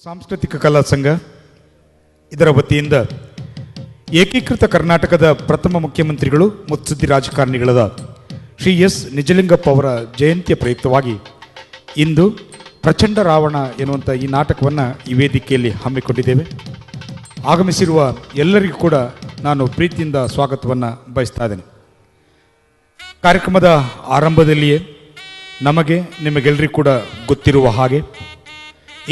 ಸಾಂಸ್ಕೃತಿಕ ಕಲಾ ಸಂಘ ಇದರ ವತಿಯಿಂದ ಏಕೀಕೃತ ಕರ್ನಾಟಕದ ಪ್ರಥಮ ಮುಖ್ಯಮಂತ್ರಿಗಳು ಮುತ್ಸದ್ದಿ ರಾಜಕಾರಣಿಗಳಾದ ಶ್ರೀ ಎಸ್ ನಿಜಲಿಂಗಪ್ಪ ಅವರ ಜಯಂತಿಯ ಪ್ರಯುಕ್ತವಾಗಿ ಇಂದು ಪ್ರಚಂಡ ರಾವಣ ಎನ್ನುವಂಥ ಈ ನಾಟಕವನ್ನು ಈ ವೇದಿಕೆಯಲ್ಲಿ ಹಮ್ಮಿಕೊಂಡಿದ್ದೇವೆ. ಆಗಮಿಸಿರುವ ಎಲ್ಲರಿಗೂ ಕೂಡ ನಾನು ಪ್ರೀತಿಯಿಂದ ಸ್ವಾಗತವನ್ನು ಬಯಸ್ತಾ ಇದ್ದೇನೆ. ಕಾರ್ಯಕ್ರಮದ ಆರಂಭದಲ್ಲಿಯೇ ನಮಗೆ ನಿಮಗೆಲ್ಲರಿಗೂ ಕೂಡ ಗೊತ್ತಿರುವ ಹಾಗೆ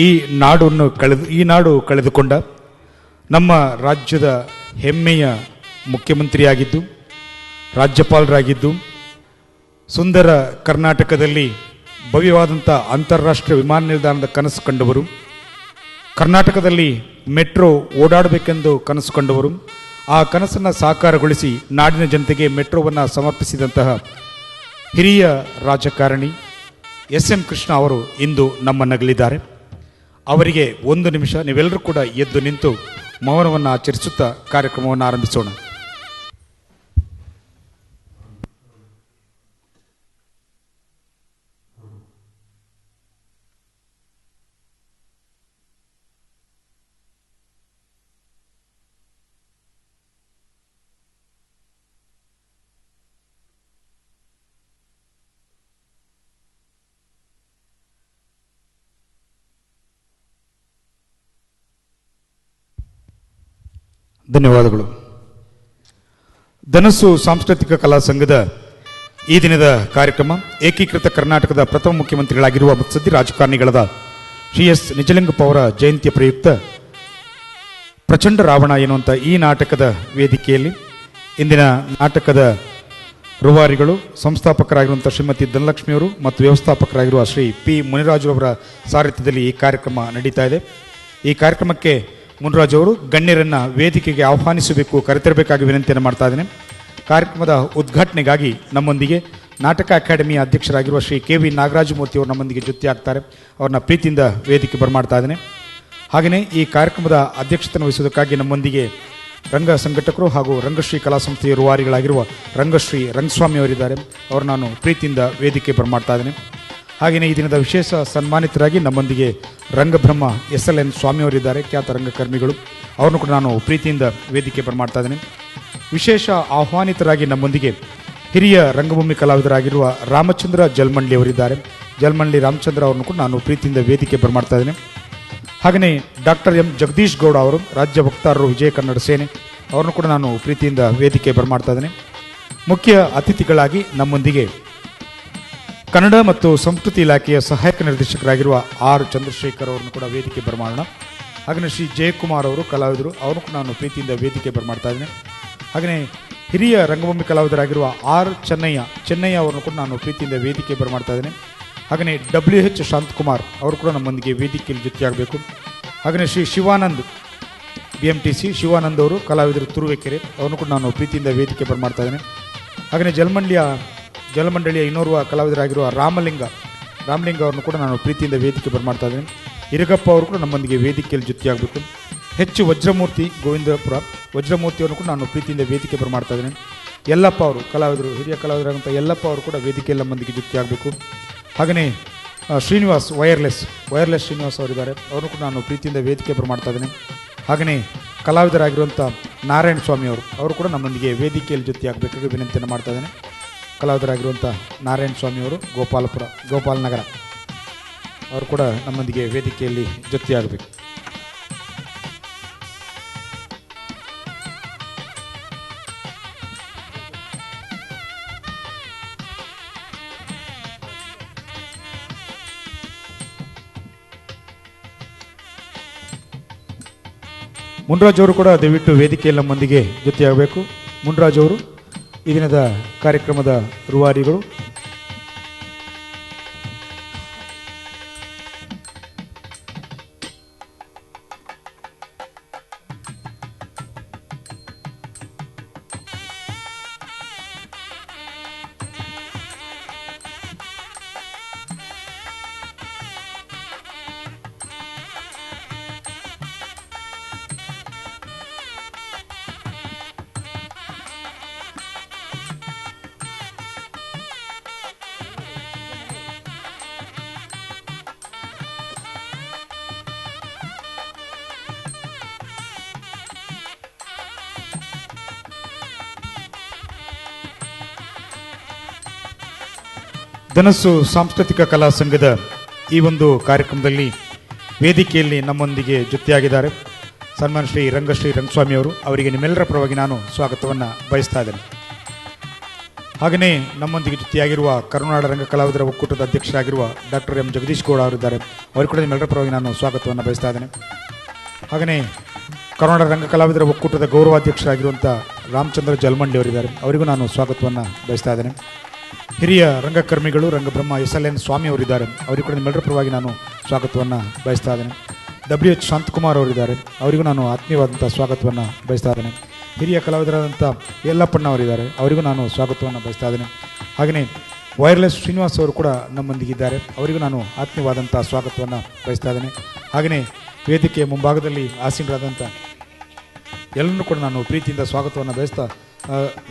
ಈ ನಾಡು ಕಳೆದುಕೊಂಡ ನಮ್ಮ ರಾಜ್ಯದ ಹೆಮ್ಮೆಯ ಮುಖ್ಯಮಂತ್ರಿಯಾಗಿದ್ದು, ರಾಜ್ಯಪಾಲರಾಗಿದ್ದು, ಸುಂದರ ಕರ್ನಾಟಕದಲ್ಲಿ ಭವ್ಯವಾದಂಥ ಅಂತಾರಾಷ್ಟ್ರೀಯ ವಿಮಾನ ನಿಲ್ದಾಣದ ಕನಸು ಕಂಡವರು, ಕರ್ನಾಟಕದಲ್ಲಿ ಮೆಟ್ರೋ ಓಡಾಡಬೇಕೆಂದು ಕನಸು ಕಂಡವರು, ಆ ಕನಸನ್ನು ಸಾಕಾರಗೊಳಿಸಿ ನಾಡಿನ ಜನತೆಗೆ ಮೆಟ್ರೋವನ್ನು ಸಮರ್ಪಿಸಿದಂತಹ ಹಿರಿಯ ರಾಜಕಾರಣಿ ಎಸ್ ಎಂ ಕೃಷ್ಣ ಅವರು ಇಂದು ನಮ್ಮನ್ನಗಲಿದ್ದಾರೆ. ಅವರಿಗೆ ಒಂದು ನಿಮಿಷ ನೀವೆಲ್ಲರೂ ಕೂಡ ಎದ್ದು ನಿಂತು ಮೌನವನ್ನು ಆಚರಿಸುತ್ತಾ ಕಾರ್ಯಕ್ರಮವನ್ನು ಆರಂಭಿಸೋಣ. ಧನ್ಯವಾದಗಳು. ಧನಸ್ಸು ಸಾಂಸ್ಕೃತಿಕ ಕಲಾ ಸಂಘದ ಈ ದಿನದ ಕಾರ್ಯಕ್ರಮ ಏಕೀಕೃತ ಕರ್ನಾಟಕದ ಪ್ರಥಮ ಮುಖ್ಯಮಂತ್ರಿಗಳಾಗಿರುವ ಮುತ್ಸದ್ದಿ ರಾಜಕಾರಣಿಗಳಾದ ಶ್ರೀ ಎಸ್ ನಿಜಲಿಂಗಪ್ಪ ಅವರ ಜಯಂತಿಯ ಪ್ರಯುಕ್ತ ಪ್ರಚಂಡ ರಾವಣ ಎನ್ನುವಂಥ ಈ ನಾಟಕದ ವೇದಿಕೆಯಲ್ಲಿ ಇಂದಿನ ನಾಟಕದ ರೂವಾರಿಗಳು ಸಂಸ್ಥಾಪಕರಾಗಿರುವಂಥ ಶ್ರೀಮತಿ ಧನಲಕ್ಷ್ಮಿಯವರು ಮತ್ತು ವ್ಯವಸ್ಥಾಪಕರಾಗಿರುವ ಶ್ರೀ ಪಿ ಮುನಿರಾಜು ಅವರ ಸಾರಥ್ಯದಲ್ಲಿ ಈ ಕಾರ್ಯಕ್ರಮ ನಡೀತಾ ಇದೆ. ಈ ಕಾರ್ಯಕ್ರಮಕ್ಕೆ ಮುನಿರಾಜು ಅವರು ಗಣ್ಯರನ್ನು ವೇದಿಕೆಗೆ ಆಹ್ವಾನಿಸಬೇಕು, ಕರೆತರಬೇಕಾಗಿ ವಿನಂತಿಯನ್ನು ಮಾಡ್ತಾ ಇದ್ದೇನೆ. ಕಾರ್ಯಕ್ರಮದ ಉದ್ಘಾಟನೆಗಾಗಿ ನಮ್ಮೊಂದಿಗೆ ನಾಟಕ ಅಕಾಡೆಮಿಯ ಅಧ್ಯಕ್ಷರಾಗಿರುವ ಶ್ರೀ ಕೆ ವಿ ನಾಗರಾಜಮೂರ್ತಿ ಅವರು ನಮ್ಮೊಂದಿಗೆ ಜೊತೆಯಾಗ್ತಾರೆ. ಅವ್ರನ್ನ ಪ್ರೀತಿಯಿಂದ ವೇದಿಕೆ ಬರಮಾಡ್ತಾ ಇದ್ದೇನೆ. ಹಾಗೆಯೇ ಈ ಕಾರ್ಯಕ್ರಮದ ಅಧ್ಯಕ್ಷತೆಯನ್ನು ವಹಿಸುವುದಕ್ಕಾಗಿ ನಮ್ಮೊಂದಿಗೆ ರಂಗ ಸಂಘಟಕರು ಹಾಗೂ ರಂಗಶ್ರೀ ಕಲಾ ಸಂಸ್ಥೆಯ ರೂವಾರಿಗಳಾಗಿರುವ ರಂಗಶ್ರೀ ರಂಗಸ್ವಾಮಿ ಅವರಿದ್ದಾರೆ. ಅವರು ನಾನು ಪ್ರೀತಿಯಿಂದ ವೇದಿಕೆ ಬರಮಾಡ್ತಾ ಇದ್ದೇನೆ. ಹಾಗೆಯೇ ಈ ದಿನದ ವಿಶೇಷ ಸನ್ಮಾನಿತರಾಗಿ ನಮ್ಮೊಂದಿಗೆ ರಂಗಬ್ರಹ್ಮ SLN ಸ್ವಾಮಿಯವರಿದ್ದಾರೆ, ಖ್ಯಾತ ರಂಗಕರ್ಮಿಗಳು. ಅವ್ರನ್ನು ಕೂಡ ನಾನು ಪ್ರೀತಿಯಿಂದ ವೇದಿಕೆ ಬರಮಾಡ್ತಾ ಇದ್ದೇನೆ. ವಿಶೇಷ ಆಹ್ವಾನಿತರಾಗಿ ನಮ್ಮೊಂದಿಗೆ ಹಿರಿಯ ರಂಗಭೂಮಿ ಕಲಾವಿದರಾಗಿರುವ ರಾಮಚಂದ್ರ ಜಲ್ಮಂಡ್ಲಿ ಅವರಿದ್ದಾರೆ. ಜಲ್ಮಂಡ್ಲಿ ರಾಮಚಂದ್ರ ಅವ್ರನ್ನು ಕೂಡ ನಾನು ಪ್ರೀತಿಯಿಂದ ವೇದಿಕೆ ಬರಮಾಡ್ತಾ ಇದ್ದೇನೆ. ಹಾಗೆಯೇ ಡಾಕ್ಟರ್ ಎಂ ಜಗದೀಶ್ ಗೌಡ ಅವರು, ರಾಜ್ಯ ವಕ್ತಾರರು, ವಿಜಯ ಕನ್ನಡ ಸೇನೆ, ಅವ್ರನ್ನು ಕೂಡ ನಾನು ಪ್ರೀತಿಯಿಂದ ವೇದಿಕೆ ಬರಮಾಡ್ತಾ ಇದ್ದೇನೆ. ಮುಖ್ಯ ಅತಿಥಿಗಳಾಗಿ ನಮ್ಮೊಂದಿಗೆ ಕನ್ನಡ ಮತ್ತು ಸಂಸ್ಕೃತಿ ಇಲಾಖೆಯ ಸಹಾಯಕ ನಿರ್ದೇಶಕರಾಗಿರುವ ಆರ್ ಚಂದ್ರಶೇಖರ್ ಅವರನ್ನು ಕೂಡ ವೇದಿಕೆ ಬರಮಾಡೋಣ. ಹಾಗೆಯೇ ಶ್ರೀ ಜಯಕುಮಾರ್ ಅವರು ಕಲಾವಿದರು, ಅವರನ್ನು ಕೂಡ ನಾನು ಪ್ರೀತಿಯಿಂದ ವೇದಿಕೆ ಬರಮಾಡ್ತಾ ಇದ್ದೇನೆ. ಹಾಗೆಯೇ ಹಿರಿಯ ರಂಗಭೂಮಿ ಕಲಾವಿದರಾಗಿರುವ ಆರ್ ಚೆನ್ನಯ್ಯ ಅವರನ್ನು ಕೂಡ ನಾನು ಪ್ರೀತಿಯಿಂದ ವೇದಿಕೆ ಬರಮಾಡ್ತಾ ಇದ್ದೇನೆ. ಹಾಗೆಯೇ WH ಶಾಂತಕುಮಾರ್ ಅವರು ಕೂಡ ನಮ್ಮೊಂದಿಗೆ ವೇದಿಕೆಯಲ್ಲಿ ಜೊತೆಯಾಗಬೇಕು. ಹಾಗೆಯೇ ಶ್ರೀ ಶಿವಾನಂದ್ BMTC ಶಿವಾನಂದ್ ಅವರು ಕಲಾವಿದರು, ತುರುವೇಕೆರೆ, ಅವರನ್ನು ಕೂಡ ನಾನು ಪ್ರೀತಿಯಿಂದ ವೇದಿಕೆ ಬರಮಾಡ್ತಾ ಇದ್ದೇನೆ. ಹಾಗೆಯೇ ಜಲಮಂಡಳಿಯ ಇನ್ನೋರ್ವ ಕಲಾವಿದರಾಗಿರುವ ರಾಮಲಿಂಗ ಅವರನ್ನು ಕೂಡ ನಾನು ಪ್ರೀತಿಯಿಂದ ವೇದಿಕೆ ಬರಮಾಡ್ತಾ ಇದ್ದೇನೆ. ಇರಗಪ್ಪ ಅವರು ಕೂಡ ನಮ್ಮೊಂದಿಗೆ ವೇದಿಕೆಯಲ್ಲಿ ಜೊತೆಯಾಗಬೇಕು. ವಜ್ರಮೂರ್ತಿ ಗೋವಿಂದಪುರ ವಜ್ರಮೂರ್ತಿಯವರನ್ನು ಕೂಡ ನಾನು ಪ್ರೀತಿಯಿಂದ ವೇದಿಕೆ ಬರಮಾಡ್ತಾ ಇದ್ದೇನೆ. ಯಲ್ಲಪ್ಪ ಅವರು ಕಲಾವಿದರು, ಹಿರಿಯ ಕಲಾವಿದರಾದಂಥ ಯಲ್ಲಪ್ಪ ಅವರು ಕೂಡ ವೇದಿಕೆಯಲ್ಲಿ ನಮ್ಮೊಂದಿಗೆ ಜೊತೆಯಾಗಬೇಕು. ಹಾಗೆಯೇ ಶ್ರೀನಿವಾಸ್ ವೈರ್ಲೆಸ್ ಶ್ರೀನಿವಾಸ್ ಅವರಿದ್ದಾರೆ, ಅವರನ್ನು ಕೂಡ ನಾನು ಪ್ರೀತಿಯಿಂದ ವೇದಿಕೆ ಬರಮಾಡ್ತಾ ಇದ್ದೇನೆ. ಹಾಗೆಯೇ ಕಲಾವಿದರಾಗಿರುವಂಥ ನಾರಾಯಣ ಸ್ವಾಮಿ ಅವರು ಕೂಡ ನಮ್ಮೊಂದಿಗೆ ವೇದಿಕೆಯಲ್ಲಿ ಜೊತೆಯಾಗಬೇಕಾಗಿ ವಿನಂತಿಯನ್ನು ಮಾಡ್ತಾ ಇದ್ದೇನೆ. ಕಲಾವಿದರಾಗಿರುವಂಥ ನಾರಾಯಣ ಸ್ವಾಮಿಯವರು ಗೋಪಾಲನಗರ, ಅವರು ಕೂಡ ನಮ್ಮೊಂದಿಗೆ ವೇದಿಕೆಯಲ್ಲಿ ಜೊತೆಯಾಗಬೇಕು. ಮುನ್ರಾಜ್ ಅವರು ಕೂಡ ದಯವಿಟ್ಟು ವೇದಿಕೆಯಲ್ಲಿ ನಮ್ಮೊಂದಿಗೆ ಜೊತೆಯಾಗಬೇಕು. ಮುನ್ರಾಜ್ ಅವರು ಈ ದಿನದ ಕಾರ್ಯಕ್ರಮದ ರೂವಾರಿಗಳು. ಧನಸ್ಸು ಸಾಂಸ್ಕೃತಿಕ ಕಲಾ ಸಂಘದ ಈ ಒಂದು ಕಾರ್ಯಕ್ರಮದಲ್ಲಿ ವೇದಿಕೆಯಲ್ಲಿ ನಮ್ಮೊಂದಿಗೆ ಜೊತೆಯಾಗಿದ್ದಾರೆ ಸನ್ಮಾನ ಶ್ರೀ ರಂಗಸ್ವಾಮಿ ಅವರು. ಅವರಿಗೆ ನಿಮ್ಮೆಲ್ಲರ ಪರವಾಗಿ ನಾನು ಸ್ವಾಗತವನ್ನು ಬಯಸ್ತಾ ಇದ್ದೇನೆ. ಹಾಗೆಯೇ ನಮ್ಮೊಂದಿಗೆ ಜೊತೆಯಾಗಿರುವ ಕರುನಾಡ ರಂಗ ಕಲಾವಿದರ ಒಕ್ಕೂಟದ ಅಧ್ಯಕ್ಷರಾಗಿರುವ ಡಾಕ್ಟರ್ ಎಂ ಜಗದೀಶ್ ಗೌಡ ಅವರಿದ್ದಾರೆ. ಅವರು ಕೂಡ ನಿಮ್ಮೆಲ್ಲರ ಪರವಾಗಿ ನಾನು ಸ್ವಾಗತವನ್ನು ಬಯಸ್ತಾ ಇದ್ದೇನೆ. ಹಾಗೆಯೇ ಕರುನಾಡ ರಂಗ ಕಲಾವಿದರ ಒಕ್ಕೂಟದ ಗೌರವಾಧ್ಯಕ್ಷರಾಗಿರುವಂಥ ರಾಮಚಂದ್ರ ಜಲ್ಮಂಡಿ ಅವರಿದ್ದಾರೆ. ಅವರಿಗೂ ನಾನು ಸ್ವಾಗತವನ್ನು ಬಯಸ್ತಾ ಇದ್ದೇನೆ. ಹಿರಿಯ ರಂಗಕರ್ಮಿಗಳು ರಂಗಬ್ರಹ್ಮ SLN ಸ್ವಾಮಿ ಅವರಿದ್ದಾರೆ. ಅವರಿಗೂ ಕೂಡ ನಿಮ್ಮೆಲ್ಲರ ಪರವಾಗಿ ನಾನು ಸ್ವಾಗತವನ್ನು ಬಯಸ್ತಾ ಇದ್ದೇನೆ. WH ಶಾಂತಕುಮಾರ್ ಅವರಿದ್ದಾರೆ. ಅವರಿಗೂ ನಾನು ಆತ್ಮೀಯವಾದಂಥ ಸ್ವಾಗತವನ್ನು ಬಯಸ್ತಾ ಇದ್ದೇನೆ. ಹಿರಿಯ ಕಲಾವಿದರಾದಂಥ ಯಲ್ಲಪ್ಪಣ್ಣ ಅವರಿದ್ದಾರೆ. ಅವರಿಗೂ ನಾನು ಸ್ವಾಗತವನ್ನು ಬಯಸ್ತಾ ಇದ್ದೇನೆ. ಹಾಗೆಯೇ ವೈರ್ಲೆಸ್ ಶ್ರೀನಿವಾಸ್ ಅವರು ಕೂಡ ನಮ್ಮೊಂದಿಗಿದ್ದಾರೆ. ಅವರಿಗೂ ನಾನು ಆತ್ಮೀಯವಾದಂಥ ಸ್ವಾಗತವನ್ನು ಬಯಸ್ತಾ ಇದ್ದೇನೆ. ಹಾಗೆಯೇ ವೇದಿಕೆಯ ಮುಂಭಾಗದಲ್ಲಿ ಆಸೀನರಾದಂಥ ಎಲ್ಲರನ್ನೂ ಕೂಡ ನಾನು ಪ್ರೀತಿಯಿಂದ ಸ್ವಾಗತವನ್ನು ಬಯಸ್ತಾ,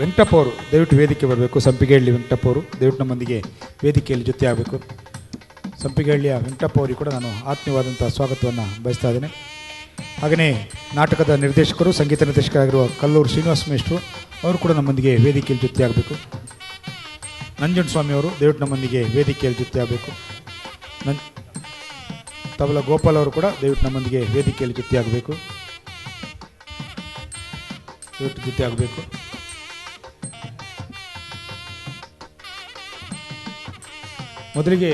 ವೆಂಕಟಪ್ಪ ಅವರು ದಯವಿಟ್ಟು ವೇದಿಕೆ ಬರಬೇಕು. ಸಂಪಿಗೆಹಳ್ಳಿ ವೆಂಕಟಪ್ಪ ಅವರು ದಯವಿಟ್ಟು ನಮ್ಮೊಂದಿಗೆ ವೇದಿಕೆಯಲ್ಲಿ ಜೊತೆ ಆಗಬೇಕು. ಸಂಪಿಗೆಹಳ್ಳಿಯ ವೆಂಕಟಪ್ಪ ಅವರಿಗೆ ಕೂಡ ನಾನು ಆತ್ಮೀಯವಾದಂಥ ಸ್ವಾಗತವನ್ನು ಬಯಸ್ತಾ ಇದ್ದೇನೆ. ಹಾಗೆಯೇ ನಾಟಕದ ನಿರ್ದೇಶಕರು, ಸಂಗೀತ ನಿರ್ದೇಶಕರಾಗಿರುವ ಕಲ್ಲೂರು ಶ್ರೀನಿವಾಸ ಮೇಷ್ಟ್ರು ಅವರು ಕೂಡ ನಮ್ಮೊಂದಿಗೆ ವೇದಿಕೆಯಲ್ಲಿ ಜೊತೆ ಆಗಬೇಕು. ನಂಜುಂಡಸ್ವಾಮಿ ಅವರು ದಯವಿಟ್ಟು ನಮ್ಮೊಂದಿಗೆ ವೇದಿಕೆಯಲ್ಲಿ ಜೊತೆ ಆಗಬೇಕು. ತಬಲ ಗೋಪಾಲ್ ಅವರು ಕೂಡ ದಯವಿಟ್ಟು ನಮ್ಮೊಂದಿಗೆ ವೇದಿಕೆಯಲ್ಲಿ ಜೊತೆ ಆಗಬೇಕು. ಮೊದಲಿಗೆ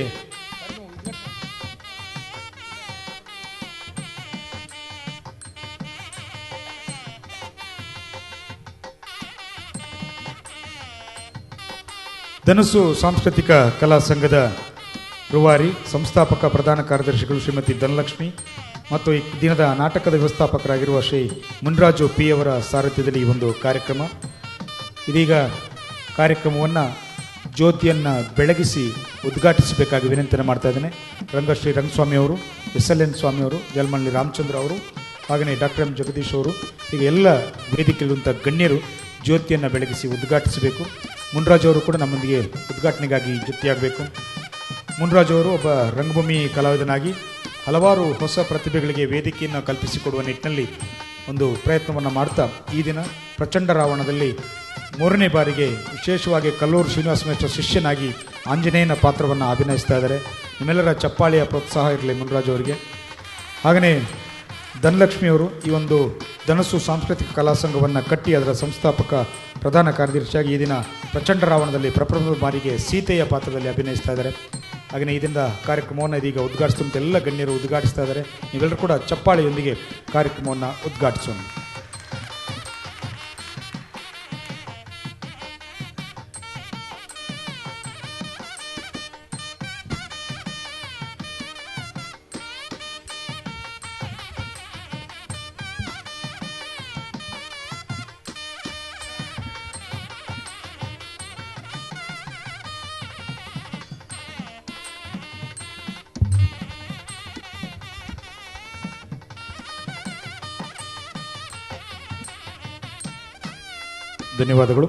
ಧನಸ್ಸು ಸಾಂಸ್ಕೃತಿಕ ಕಲಾ ಸಂಘದ ರೂವಾರಿ ಸಂಸ್ಥಾಪಕ ಪ್ರಧಾನ ಕಾರ್ಯದರ್ಶಿಗಳು ಶ್ರೀಮತಿ ಧನಲಕ್ಷ್ಮಿ ಮತ್ತು ಈ ದಿನದ ನಾಟಕದ ವ್ಯವಸ್ಥಾಪಕರಾಗಿರುವ ಶ್ರೀ ಮುನ್ರಾಜು P ಅವರ ಸಾರಥ್ಯದಲ್ಲಿ ಈ ಒಂದು ಕಾರ್ಯಕ್ರಮ. ಇದೀಗ ಕಾರ್ಯಕ್ರಮವನ್ನು ಜ್ಯೋತಿಯನ್ನು ಬೆಳಗಿಸಿ ಉದ್ಘಾಟಿಸಬೇಕಾಗಿ ವಿನಂತಿಯನ್ನು ಮಾಡ್ತಾ ಇದ್ದೇನೆ. ಶ್ರೀ ರಂಗಸ್ವಾಮಿ ಅವರು, SLN ಸ್ವಾಮಿ ಅವರು, ಜಲಮಳ್ಳಿ ರಾಮಚಂದ್ರ ಅವರು, ಹಾಗೆಯೇ ಡಾಕ್ಟರ್ ಎಂ ಜಗದೀಶ್ ಅವರು, ಹೀಗೆ ಎಲ್ಲ ವೇದಿಕೆಯಲ್ಲಿರುವಂಥ ಗಣ್ಯರು ಜ್ಯೋತಿಯನ್ನು ಬೆಳಗಿಸಿ ಉದ್ಘಾಟಿಸಬೇಕು. ಮುನ್ರಾಜು ಅವರು ಕೂಡ ನಮ್ಮೊಂದಿಗೆ ಉದ್ಘಾಟನೆಗಾಗಿ ಜೊತೆಯಾಗಬೇಕು. ಮುನ್ರಾಜು ಅವರು ಒಬ್ಬ ರಂಗಭೂಮಿ ಕಲಾವಿದನಾಗಿ ಹಲವಾರು ಹೊಸ ಪ್ರತಿಭೆಗಳಿಗೆ ವೇದಿಕೆಯನ್ನು ಕಲ್ಪಿಸಿಕೊಡುವ ನಿಟ್ಟಿನಲ್ಲಿ ಒಂದು ಪ್ರಯತ್ನವನ್ನು ಮಾಡ್ತಾ ಈ ದಿನ ಪ್ರಚಂಡ ರಾವಣದಲ್ಲಿ 3ನೇ ಬಾರಿಗೆ ವಿಶೇಷವಾಗಿ ಕಲ್ಲೂರು ಶ್ರೀನಿವಾಸ ಮೇಷ್ಟ್ರ ಶಿಷ್ಯನಾಗಿ ಆಂಜನೇಯನ ಪಾತ್ರವನ್ನು ಅಭಿನಯಿಸ್ತಾ ಇದ್ದಾರೆ. ನಿಮ್ಮೆಲ್ಲರ ಚಪ್ಪಾಳೆಯ ಪ್ರೋತ್ಸಾಹ ಇರಲಿ ಮುನ್ರಾಜು ಅವರಿಗೆ. ಹಾಗೆಯೇ ಧನಲಕ್ಷ್ಮಿ ಅವರು ಈ ಒಂದು ಧನಸ್ಸು ಸಾಂಸ್ಕೃತಿಕ ಕಲಾ ಸಂಘವನ್ನು ಕಟ್ಟಿ ಅದರ ಸಂಸ್ಥಾಪಕ ಪ್ರಧಾನ ಕಾರ್ಯದರ್ಶಿಯಾಗಿ ಈ ದಿನ ಪ್ರಚಂಡ ರಾವಣದಲ್ಲಿ ಪ್ರಪ್ರಥಮ ಬಾರಿಗೆ ಸೀತೆಯ ಪಾತ್ರದಲ್ಲಿ ಅಭಿನಯಿಸ್ತಾ ಇದ್ದಾರೆ. ಹಾಗೆಯೇ ಈ ದಿನದ ಕಾರ್ಯಕ್ರಮವನ್ನು ಇದೀಗ ಉದ್ಘಾಟಿಸುವಂಥ ಎಲ್ಲ ಗಣ್ಯರು ಉದ್ಘಾಟಿಸ್ತಾ ಇದ್ದಾರೆ. ನೀವೆಲ್ಲರೂ ಕೂಡ ಚಪ್ಪಾಳೆಯೊಂದಿಗೆ ಕಾರ್ಯಕ್ರಮವನ್ನು ಉದ್ಘಾಟಿಸೋಣ. ಧನ್ಯವಾದಗಳು.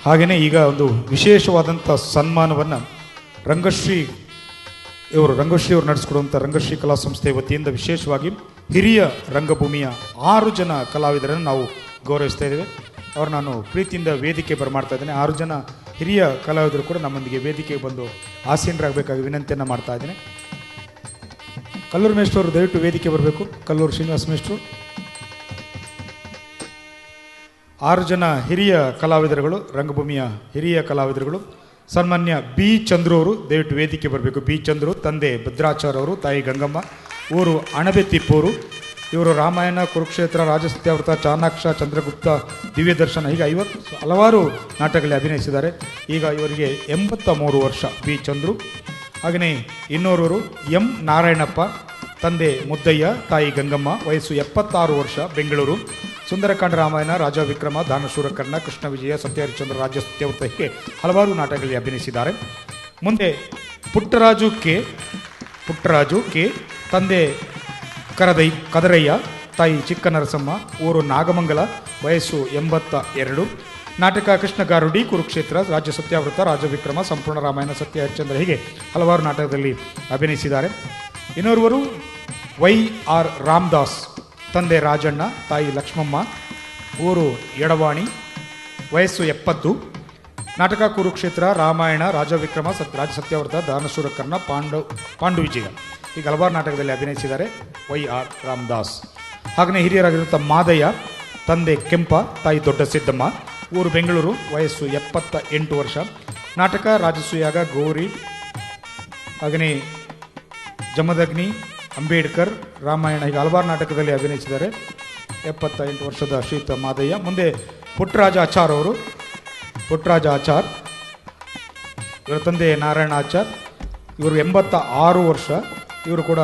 ಹಾಗೆಯೇ ಈಗ ಒಂದು ವಿಶೇಷವಾದಂಥ ಸನ್ಮಾನವನ್ನು ರಂಗಶ್ರೀ ಅವರು ನಡೆಸಿಕೊಡುವಂಥ ರಂಗಶ್ರೀ ಕಲಾ ಸಂಸ್ಥೆ ವತಿಯಿಂದ ವಿಶೇಷವಾಗಿ ಹಿರಿಯ ರಂಗಭೂಮಿಯ 6 ಜನ ಕಲಾವಿದರನ್ನು ನಾವು ಗೌರವಿಸ್ತಾ ಇದ್ದೇವೆ. ಅವರು ನಾನು ಪ್ರೀತಿಯಿಂದ ವೇದಿಕೆ ಬರಮಾಡ್ತಾ ಇದ್ದೇನೆ. 6 ಜನ ಹಿರಿಯ ಕಲಾವಿದರು ಕೂಡ ನಮ್ಮೊಂದಿಗೆ ವೇದಿಕೆಗೆ ಬಂದು ಆಸೀನರಾಗಬೇಕಾಗಿ ವಿನಂತಿಯನ್ನು ಮಾಡ್ತಾ ಇದ್ದೇನೆ. ಕಲ್ಲೂರು ಮೇಷ್ಟ್ರು ಅವರು ದಯವಿಟ್ಟು ವೇದಿಕೆ ಬರಬೇಕು. ಕಲ್ಲೂರು ಶ್ರೀನಿವಾಸ ಮೇಷ್ಟ್ರು. 6 ಜನ ಹಿರಿಯ ಕಲಾವಿದರುಗಳು, ರಂಗಭೂಮಿಯ ಹಿರಿಯ ಕಲಾವಿದರುಗಳು. ಸನ್ಮಾನ್ಯ B ಚಂದ್ರು ಅವರು ದಯವಿಟ್ಟು ವೇದಿಕೆ ಬರಬೇಕು. B ಚಂದ್ರು, ತಂದೆ ಭದ್ರಾಚಾರ್ಯ ಅವರು, ತಾಯಿ ಗಂಗಮ್ಮ, ಊರು ಅಣಬೆತಿಪ್ಪೂರು. ಇವರು ರಾಮಾಯಣ, ಕುರುಕ್ಷೇತ್ರ, ರಾಜಸತ್ಯಾವೃತ, ಚಾಣಾಕ್ಷ, ಚಂದ್ರಗುಪ್ತ, ದಿವ್ಯದರ್ಶನ ಹೀಗೆ 50 ಹಲವಾರು ನಾಟಕಗಳಲ್ಲಿ ಅಭಿನಯಿಸಿದ್ದಾರೆ. ಈಗ ಇವರಿಗೆ 83 ವರ್ಷ B ಚಂದ್ರು. ಹಾಗೆಯೇ ಇನ್ನೋರ್ವರು M ನಾರಾಯಣಪ್ಪ, ತಂದೆ ಮುದ್ದಯ್ಯ, ತಾಯಿ ಗಂಗಮ್ಮ, ವಯಸ್ಸು 76 ವರ್ಷ, ಬೆಂಗಳೂರು. ಸುಂದರಕಾಂಡ, ರಾಮಾಯಣ, ರಾಜ ವಿಕ್ರಮ, ದಾನಶೂರ ಕರ್ಣ, ಕೃಷ್ಣ ವಿಜಯ, ಸತ್ಯಹರಿಶ್ಚಂದ್ರ, ರಾಜ್ಯ ಸತ್ಯವೃತ ಹೀಗೆ ಹಲವಾರು ನಾಟಕಗಳಲ್ಲಿ ಅಭಿನಯಿಸಿದ್ದಾರೆ. ಮುಂದೆ ಪುಟ್ಟರಾಜು ಕೆ, ತಂದೆ ಕದರಯ್ಯ, ತಾಯಿ ಚಿಕ್ಕನರಸಮ್ಮ, ಊರು ನಾಗಮಂಗಲ, ವಯಸ್ಸು 82. ನಾಟಕ ಕೃಷ್ಣಗಾರುಡಿ, ಕುರುಕ್ಷೇತ್ರ, ರಾಜ್ಯ ಸತ್ಯಾವೃತ, ರಾಜ ವಿಕ್ರಮ, ಸಂಪೂರ್ಣ ರಾಮಾಯಣ, ಸತ್ಯಹರಿಶ್ಚಂದ್ರ ಹೀಗೆ ಹಲವಾರು ನಾಟಕದಲ್ಲಿ ಅಭಿನಯಿಸಿದ್ದಾರೆ. ಇನ್ನೋರ್ವರು YR ರಾಮದಾಸ್, ತಂದೆ ರಾಜಣ್ಣ, ತಾಯಿ ಲಕ್ಷ್ಮಮ್ಮ, ಊರು ಎಡವಾಣಿ, ವಯಸ್ಸು 70. ನಾಟಕ ಕುರುಕ್ಷೇತ್ರ, ರಾಮಾಯಣ, ರಾಜವಿಕ್ರಮ, ರಾಜ ಸತ್ಯಾವೃತ, ದಾನಶೂರ ಕರ್ಣ, ಪಾಂಡುವಿಜಯ ಈಗ ಹಲವಾರು ನಾಟಕದಲ್ಲಿ ಅಭಿನಯಿಸಿದ್ದಾರೆ YR ರಾಮದಾಸ್. ಹಾಗೆಯೇ ಹಿರಿಯರಾಗಿರುವಂಥ ಮಾದಯ್ಯ, ತಂದೆ ಕೆಂಪ, ತಾಯಿ ದೊಡ್ಡ ಸಿದ್ದಮ್ಮ, ಊರು ಬೆಂಗಳೂರು, ವಯಸ್ಸು 78 ವರ್ಷ. ನಾಟಕ ರಾಜಸೂಯಾಗ, ಗೌರಿ, ಹಾಗೆಯೇ ಜಮದಗ್ನಿ, ಅಂಬೇಡ್ಕರ್, ರಾಮಾಯಣ ಈಗ ಹಲವಾರು ನಾಟಕದಲ್ಲಿ ಅಭಿನಯಿಸಿದ್ದಾರೆ. 78 ವರ್ಷದ ಶ್ರೀಯುತ ಮಾದಯ್ಯ. ಮುಂದೆ ಪುಟ್ಟರಾಜ ಆಚಾರ್ ಅವರು. ಪುಟ್ಟರಾಜ ಆಚಾರ್ ಇವರ ತಂದೆ ನಾರಾಯಣ ಆಚಾರ್, ಇವರು 86 ವರ್ಷ. ಇವರು ಕೂಡ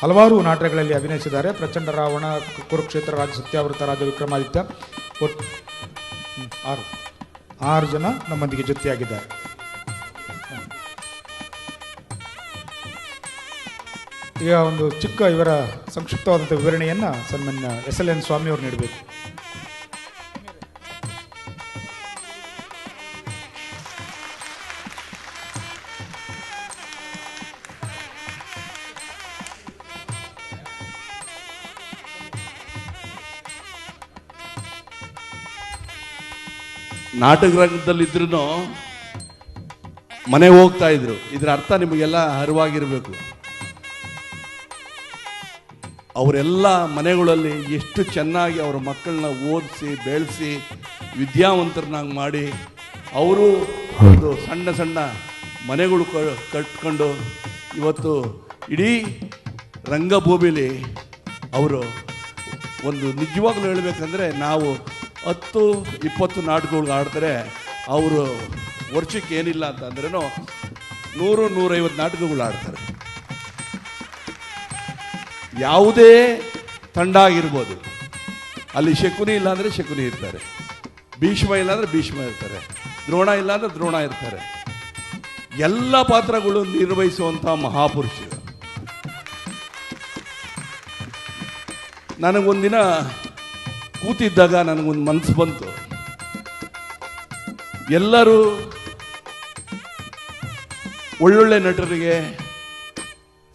ಹಲವಾರು ನಾಟಕಗಳಲ್ಲಿ ಅಭಿನಯಿಸಿದ್ದಾರೆ. ಪ್ರಚಂಡ ರಾವಣ, ಕುರುಕ್ಷೇತ್ರ, ರಾಜ ಸತ್ಯಾವೃತ, ರಾಜ ವಿಕ್ರಮಾದಿತ್ಯ, ಒಟ್ಟು 6 ಜನ ನಮ್ಮೊಂದಿಗೆ ಜೊತೆಯಾಗಿದ್ದಾರೆ. ಈಗ ಒಂದು ಚಿಕ್ಕ ಇವರ ಸಂಕ್ಷಿಪ್ತವಾದಂಥ ವಿವರಣೆಯನ್ನು ಸನ್ಮಾನ್ಯ SLN ಸ್ವಾಮಿ ಅವರು ನೀಡಬೇಕು. ನಾಟಕ ರಂಗದಲ್ಲಿದ್ರೂ ಮನೆಗೆ ಹೋಗ್ತಾ ಇದ್ರು. ಇದರ ಅರ್ಥ ನಿಮಗೆಲ್ಲ ಅರಿವಾಗಿರಬೇಕು. ಅವರೆಲ್ಲ ಮನೆಗಳಲ್ಲಿ ಎಷ್ಟು ಚೆನ್ನಾಗಿ ಅವರ ಮಕ್ಕಳನ್ನ ಓದಿಸಿ ಬೆಳೆಸಿ ವಿದ್ಯಾವಂತರನ್ನಾಗಿ ಮಾಡಿ ಅವರು ಒಂದು ಸಣ್ಣ ಸಣ್ಣ ಮನೆಗಳು ಕಟ್ಕೊಂಡು ಇವತ್ತು ಇಡೀ ರಂಗಭೂಮಿಲಿ ಅವರು ಒಂದು ನಿಜವಾಗ್ಲೂ ಹೇಳಬೇಕಂದ್ರೆ ನಾವು 10-20 ನಾಟಕಗಳು ಆಡ್ತಾರೆ. ಅವರು ವರ್ಷಕ್ಕೆ ಏನಿಲ್ಲ ಅಂತಂದ್ರೂ 100-150 ನಾಟಕಗಳು ಆಡ್ತಾರೆ. ಯಾವುದೇ ತಂಡ ಆಗಿರ್ಬೋದು, ಅಲ್ಲಿ ಶಕುನಿ ಇಲ್ಲ ಅಂದರೆ ಶಕುನಿ ಇರ್ತಾರೆ, ಭೀಷ್ಮ ಇಲ್ಲ ಅಂದರೆ ಭೀಷ್ಮ ಇರ್ತಾರೆ, ದ್ರೋಣ ಇಲ್ಲ ಅಂದರೆ ದ್ರೋಣ ಇರ್ತಾರೆ. ಎಲ್ಲ ಪಾತ್ರಗಳು ನಿರ್ವಹಿಸುವಂಥ ಮಹಾಪುರುಷರು. ನನಗೊಂದಿನ ಕೂತಿದ್ದಾಗ ನನಗೊಂದು ಮನಸ್ಸು ಬಂತು. ಎಲ್ಲರೂ ಒಳ್ಳೊಳ್ಳೆ ನಟರಿಗೆ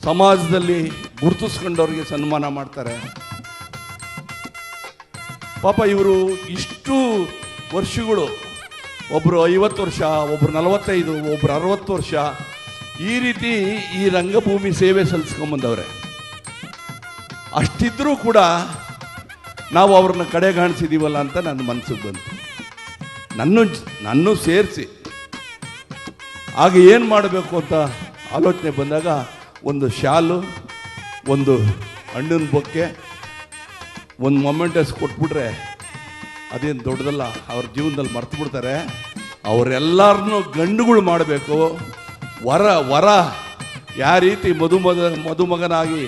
ಸಮಾಜದಲ್ಲಿ ಗುರುತಿಸ್ಕೊಂಡವ್ರಿಗೆ ಸನ್ಮಾನ ಮಾಡ್ತಾರೆ. ಪಾಪ ಇವರು ಇಷ್ಟು ವರ್ಷಗಳು, ಒಬ್ಬರು 50 ವರ್ಷ, ಒಬ್ಬರು 45, ಒಬ್ಬರು 60 ವರ್ಷ ಈ ರೀತಿ ಈ ರಂಗಭೂಮಿ ಸೇವೆ ಸಲ್ಲಿಸ್ಕೊಂಬಂದವ್ರೆ. ಅಷ್ಟಿದ್ರೂ ಕೂಡ ನಾವು ಅವ್ರನ್ನ ಕಡೆಗಾಣಿಸಿದೀವಲ್ಲ ಅಂತ ನನ್ನ ಮನಸ್ಸಿಗೆ ಬಂತು. ನನ್ನೂ ಸೇರಿಸಿ ಆಗ ಏನು ಮಾಡಬೇಕು ಅಂತ ಆಲೋಚನೆ ಬಂದಾಗ ಒಂದು ಶಾಲು, ಒಂದು ಹಣ್ಣಿನ ಬೊಕ್ಕೆ, ಒಂದು ಮೊಮೆಂಟಸ್ ಕೊಟ್ಬಿಟ್ರೆ ಅದೇನು ದೊಡ್ಡದಲ್ಲ. ಅವ್ರ ಜೀವನದಲ್ಲಿ ಮರ್ತು ಬಿಡ್ತಾರೆ. ಅವರೆಲ್ಲರನ್ನೂ ಗಂಡುಗಳು ಮಾಡಬೇಕು. ವರ ಯಾವ ರೀತಿ ಮದುಮಗನಾಗಿ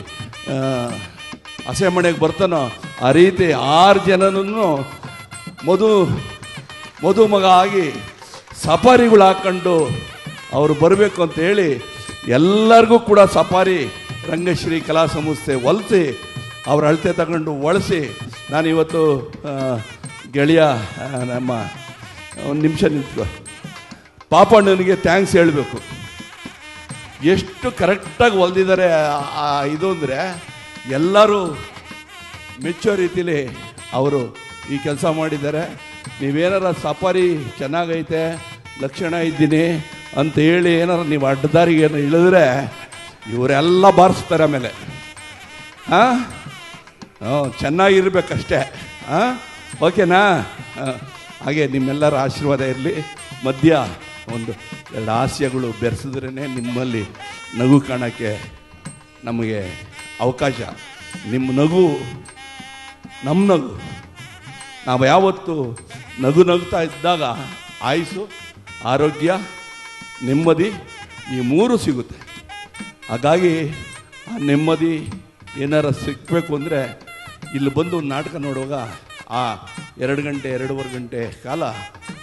ಹಸೆಮಣೆಗೆ ಬರ್ತಾನೋ ಆ ರೀತಿ 6 ಜನನೂ ಮದುಮಗ ಆಗಿ ಸಫಾರಿಗಳು ಹಾಕ್ಕೊಂಡು ಅವರು ಬರಬೇಕು ಅಂತ ಹೇಳಿ ಎಲ್ಲರಿಗೂ ಕೂಡ ಸಫಾರಿ ರಂಗಶ್ರೀ ಕಲಾ ಸಂಸ್ಥೆ ಹೊಲಿಸಿ ಅವ್ರ ಅಳತೆ ತಗೊಂಡು ಒಳಿಸಿ ನಾನು ಇವತ್ತು ಗೆಳೆಯ ನಮ್ಮ ಒಂದು ನಿಮಿಷ ನಿಂತ್ಕೊ ಪಾಪಣ್ಣನಿಗೆ ಥ್ಯಾಂಕ್ಸ್ ಹೇಳಬೇಕು. ಎಷ್ಟು ಕರೆಕ್ಟಾಗಿ ಹೊಲ್ದಿದ್ದಾರೆ ಇದು ಅಂದರೆ ಎಲ್ಲರೂ ಮೆಚ್ಚೋ ರೀತಿಲಿ ಅವರು ಈ ಕೆಲಸ ಮಾಡಿದ್ದಾರೆ. ನೀವೇನಾರ ಸಫಾರಿ ಚೆನ್ನಾಗೈತೆ, ಲಕ್ಷಣ ಇದ್ದೀನಿ ಅಂತ ಹೇಳಿ ಏನಾರು ನೀವು ಅಡ್ಡದಾರಿಗೆ ಏನೋ ಇಳಿದ್ರೆ ಇವರೆಲ್ಲ ಬಾರಿಸ್ತಾರೆ ಆಮೇಲೆ. ಚೆನ್ನಾಗಿರ್ಬೇಕಷ್ಟೇ. ಓಕೆನಾ? ಹಾಗೆ ನಿಮ್ಮೆಲ್ಲರ ಆಶೀರ್ವಾದ ಇರಲಿ. ಮಧ್ಯ ಒಂದು 2 ಹಾಸ್ಯಗಳು ಬೆರೆಸಿದ್ರೇ ನಿಮ್ಮಲ್ಲಿ ನಗು ಕಾಣೋಕ್ಕೆ ನಮಗೆ ಅವಕಾಶ. ನಿಮ್ಮ ನಗು ನಮ್ಮ ನಗು. ನಾವು ಯಾವತ್ತು ನಗುತ್ತಾ ಇದ್ದಾಗ ಆಯುಸ್ಸು, ಆರೋಗ್ಯ, ನೆಮ್ಮದಿ ಈ 3 ಸಿಗುತ್ತೆ. ಹಾಗಾಗಿ ಆ ನೆಮ್ಮದಿ ಏನಾರ ಸಿಕ್ಕಬೇಕು ಅಂದರೆ ಇಲ್ಲಿ ಬಂದು ಒಂದು ನಾಟಕ ನೋಡುವಾಗ ಆ 2 ಗಂಟೆ 2.5 ಗಂಟೆ ಕಾಲ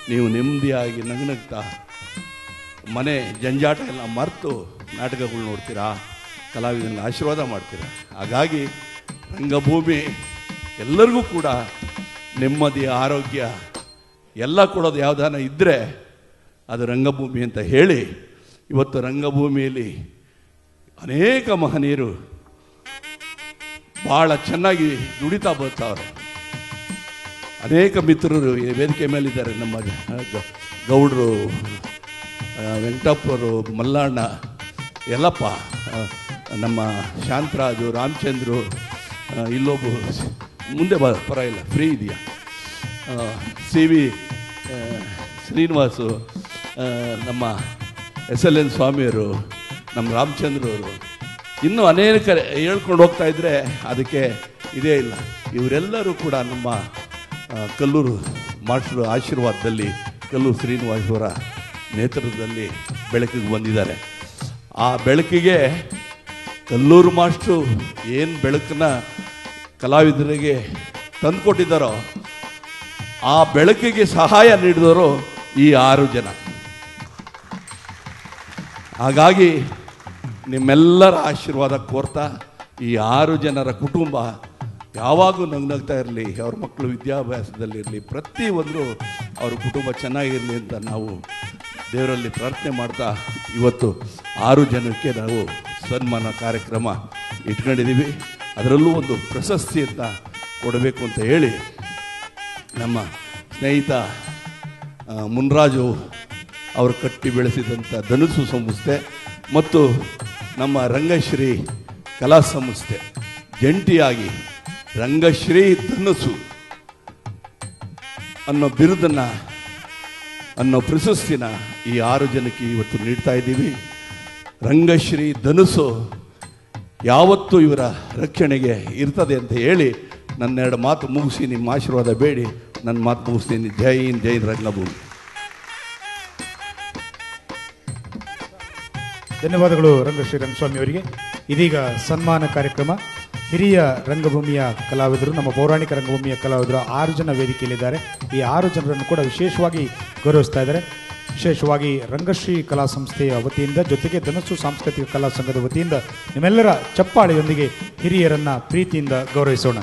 ನೀವು ನೆಮ್ಮದಿಯಾಗಿ ನಗ್ನಗ್ತಾ ಮನೆ ಜಂಜಾಟ ಎಲ್ಲ ಮರೆತು ನಾಟಕಗಳು ನೋಡ್ತೀರಾ, ಕಲಾವಿದನ ಆಶೀರ್ವಾದ ಮಾಡ್ತೀರಾ. ಹಾಗಾಗಿ ರಂಗಭೂಮಿ ಎಲ್ಲರಿಗೂ ಕೂಡ ನೆಮ್ಮದಿ, ಆರೋಗ್ಯ ಎಲ್ಲ ಕೊಡೋದು ಯಾವುದಾನ ಇದ್ದರೆ ಅದು ರಂಗಭೂಮಿ ಅಂತ ಹೇಳಿ ಇವತ್ತು ರಂಗಭೂಮಿಯಲ್ಲಿ ಅನೇಕ ಮಹನೀಯರು ಭಾಳ ಚೆನ್ನಾಗಿ ದುಡಿತಾ ಬರ್ತಾವ್ರೆ. ಅನೇಕ ಮಿತ್ರರು ಈ ವೇದಿಕೆ ಮೇಲಿದ್ದಾರೆ. ನಮ್ಮ ಗೌಡ್ರು, ವೆಂಕಟಪ್ಪರು, ಮಲ್ಲಣ್ಣ, ಯಲ್ಲಪ್ಪ, ನಮ್ಮ ಶಾಂತರಾಜು, ರಾಮಚಂದ್ರು, ಇಲ್ಲೊಬ್ಬ ಮುಂದೆ ಪರವಾಗಿಲ್ಲ ಫ್ರೀ ಇದೆಯಾ, CV ಶ್ರೀನಿವಾಸು, ನಮ್ಮ SLN ಸ್ವಾಮಿಯವರು, ನಮ್ಮ ರಾಮಚಂದ್ರವರು, ಇನ್ನೂ ಅನೇಕ ಹೇಳ್ಕೊಂಡು ಹೋಗ್ತಾ ಇದ್ದರೆ ಅದಕ್ಕೆ ಇದೇ ಇಲ್ಲ. ಇವರೆಲ್ಲರೂ ಕೂಡ ನಮ್ಮ ಕಲ್ಲೂರು ಮಾಸ್ಟರ್ ಆಶೀರ್ವಾದದಲ್ಲಿ, ಕಲ್ಲೂರು ಶ್ರೀನಿವಾಸವರ ನೇತೃತ್ವದಲ್ಲಿ ಬೆಳಕಿಗೆ ಬಂದಿದ್ದಾರೆ. ಆ ಬೆಳಕಿಗೆ ಕಲ್ಲೂರು ಮಾಸ್ಟ್ರು ಏನು ಬೆಳಕನ್ನ ಕಲಾವಿದರಿಗೆ ತಂದುಕೊಟ್ಟಿದ್ದಾರೋ ಆ ಬೆಳಕಿಗೆ ಸಹಾಯ ನೀಡಿದವರು ಈ 6 ಜನ. ಹಾಗಾಗಿ ನಿಮ್ಮೆಲ್ಲರ ಆಶೀರ್ವಾದ ಕೋರ್ತಾ ಈ 6 ಜನರ ಕುಟುಂಬ ಯಾವಾಗೂ ನಗ್ನಗ್ತಾ ಇರಲಿ, ಅವ್ರ ಮಕ್ಕಳು ವಿದ್ಯಾಭ್ಯಾಸದಲ್ಲಿರಲಿ, ಪ್ರತಿಯೊಂದರೂ ಅವ್ರ ಕುಟುಂಬ ಚೆನ್ನಾಗಿರಲಿ ಅಂತ ನಾವು ದೇವರಲ್ಲಿ ಪ್ರಾರ್ಥನೆ ಮಾಡ್ತಾ ಇವತ್ತು 6 ಜನಕ್ಕೆ ನಾವು ಸನ್ಮಾನ ಕಾರ್ಯಕ್ರಮ ಇಟ್ಕೊಂಡಿದ್ದೀವಿ. ಅದರಲ್ಲೂ ಒಂದು ಪ್ರಶಸ್ತಿ ಅಂತ ಕೊಡಬೇಕು ಅಂತ ಹೇಳಿ ನಮ್ಮ ಸ್ನೇಹಿತ ಮುನ್ರಾಜು ಅವರು ಕಟ್ಟಿ ಬೆಳೆಸಿದಂಥ ಧನುಸು ಸಂಸ್ಥೆ ಮತ್ತು ನಮ್ಮ ರಂಗಶ್ರೀ ಕಲಾ ಸಂಸ್ಥೆ ಜಂಟಿಯಾಗಿ ರಂಗಶ್ರೀ ಧನುಸು ಅನ್ನೋ ಬಿರುದನ್ನು, ಅನ್ನೋ ಪ್ರಶಸ್ತಿನ ಈ 6 ಜನಕ್ಕೆ ಇವತ್ತು ನೀಡ್ತಾ ಇದ್ದೀವಿ. ರಂಗಶ್ರೀ ಧನುಸು ಯಾವತ್ತೂ ಇವರ ರಕ್ಷಣೆಗೆ ಇರ್ತದೆ ಅಂತ ಹೇಳಿ ನನ್ನೆರಡು ಮಾತು ಮುಗಿಸಿ ನಿಮ್ಮ ಆಶೀರ್ವಾದ ಬೇಡಿ ನನ್ನ ಮಾತು ಮುಗಿಸ್ತೀನಿ. ಜೈ ಹಿಂದ್, ಜೈ ರಂಗಭೂಮಿ. ಧನ್ಯವಾದಗಳು ರಂಗಶ್ರೀ ರಂಗಸ್ವಾಮಿ ಅವರಿಗೆ. ಇದೀಗ ಸನ್ಮಾನ ಕಾರ್ಯಕ್ರಮ. ಹಿರಿಯ ರಂಗಭೂಮಿಯ ಕಲಾವಿದರು, ನಮ್ಮ ಪೌರಾಣಿಕ ರಂಗಭೂಮಿಯ ಕಲಾವಿದರು 6 ಜನ ವೇದಿಕೆಯಲ್ಲಿದ್ದಾರೆ. ಈ 6 ಜನರನ್ನು ಕೂಡ ವಿಶೇಷವಾಗಿ ಗೌರವಿಸ್ತಾ ಇದ್ದಾರೆ. ವಿಶೇಷವಾಗಿ ರಂಗಶ್ರೀ ಕಲಾ ಸಂಸ್ಥೆಯ ವತಿಯಿಂದ, ಜೊತೆಗೆ ಧನಸ್ಸು ಸಾಂಸ್ಕೃತಿಕ ಕಲಾ ಸಂಘದ ವತಿಯಿಂದ ನಿಮ್ಮೆಲ್ಲರ ಚಪ್ಪಾಳೆಯೊಂದಿಗೆ ಹಿರಿಯರನ್ನ ಪ್ರೀತಿಯಿಂದ ಗೌರವಿಸೋಣ.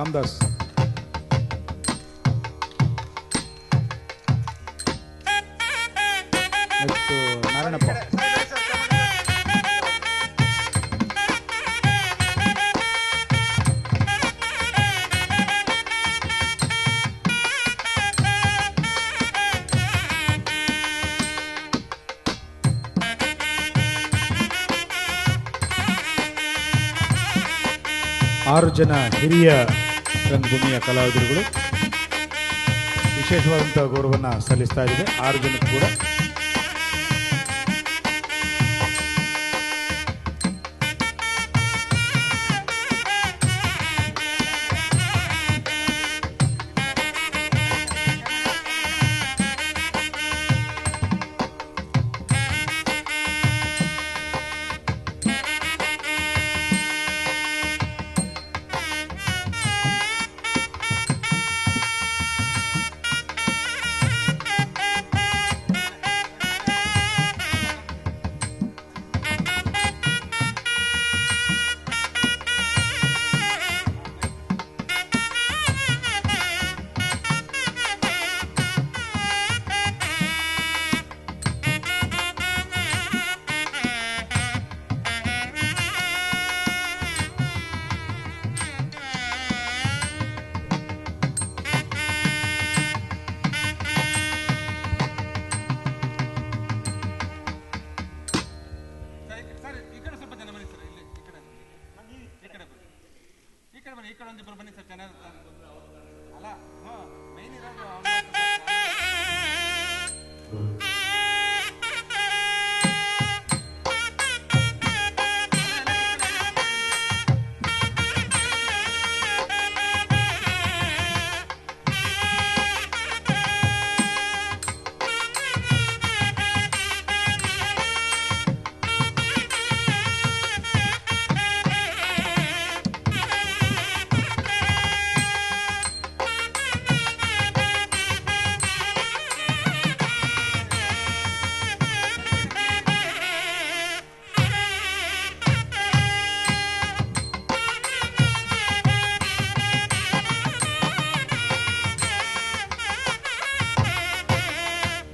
ರಾಮದಾಸ್ ನೆಕ್ಸ್ಟ್ ನಾರಾಯಣಪ್ಪ. ಆರು ಜನ ಹಿರಿಯ ರಂಗಭೂಮಿಯ ಕಲಾವಿದರುಗಳು ವಿಶೇಷವಾದಂತಹ ಗೌರವವನ್ನು ಸಲ್ಲಿಸ್ತಾ ಇದ್ದಾರೆ. 6 ಜನಕ್ಕೂ ಕೂಡ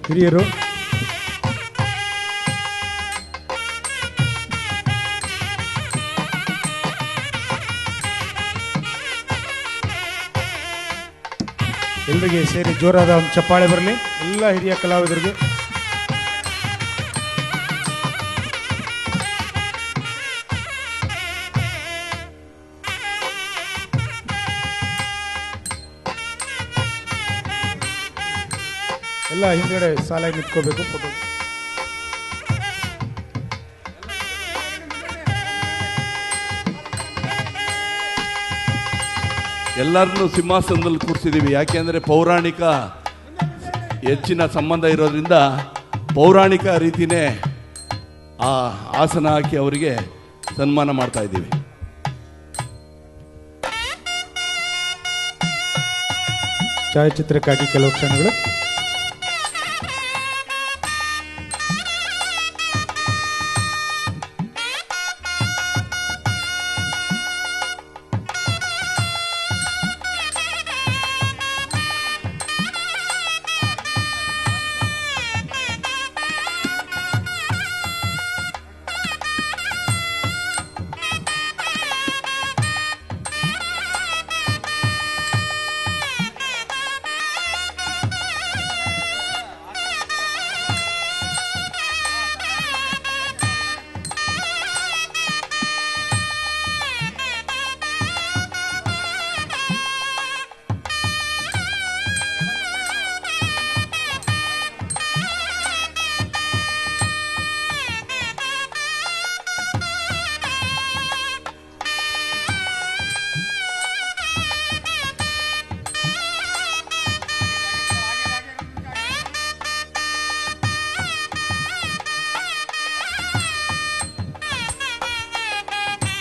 ಹಿರಿಯರು ಎಲ್ಲರಿಗೆ ಸೇರಿ ಜೋರಾದ ಒಂದು ಚಪ್ಪಾಳೆ ಬರಲಿ ಎಲ್ಲ ಹಿರಿಯ ಕಲಾವಿದರಿಗೆ. ಎಲ್ಲ ಹಿಂದ್ಗಡೆ ಸಾಲಾಗಿ ನಿಂತ್ಕೋಬೇಕು ಫೋಟೋ. ಎಲ್ಲರನ್ನೂ ಸಿಂಹಾಸನದಲ್ಲಿ ಕೂರಿಸಿದ್ದೀವಿ. ಯಾಕೆಂದರೆ ಪೌರಾಣಿಕ ಹೆಚ್ಚಿನ ಸಂಬಂಧ ಇರೋದ್ರಿಂದ ಪೌರಾಣಿಕ ರೀತಿಯೇ ಆ ಆಸನ ಹಾಕಿ ಅವರಿಗೆ ಸನ್ಮಾನ ಮಾಡ್ತಾ ಇದ್ದೀವಿ. ಛಾಯಾಚಿತ್ರಕ್ಕಾಗಿ ಕೆಲವು ಕ್ಷಣಗಳು.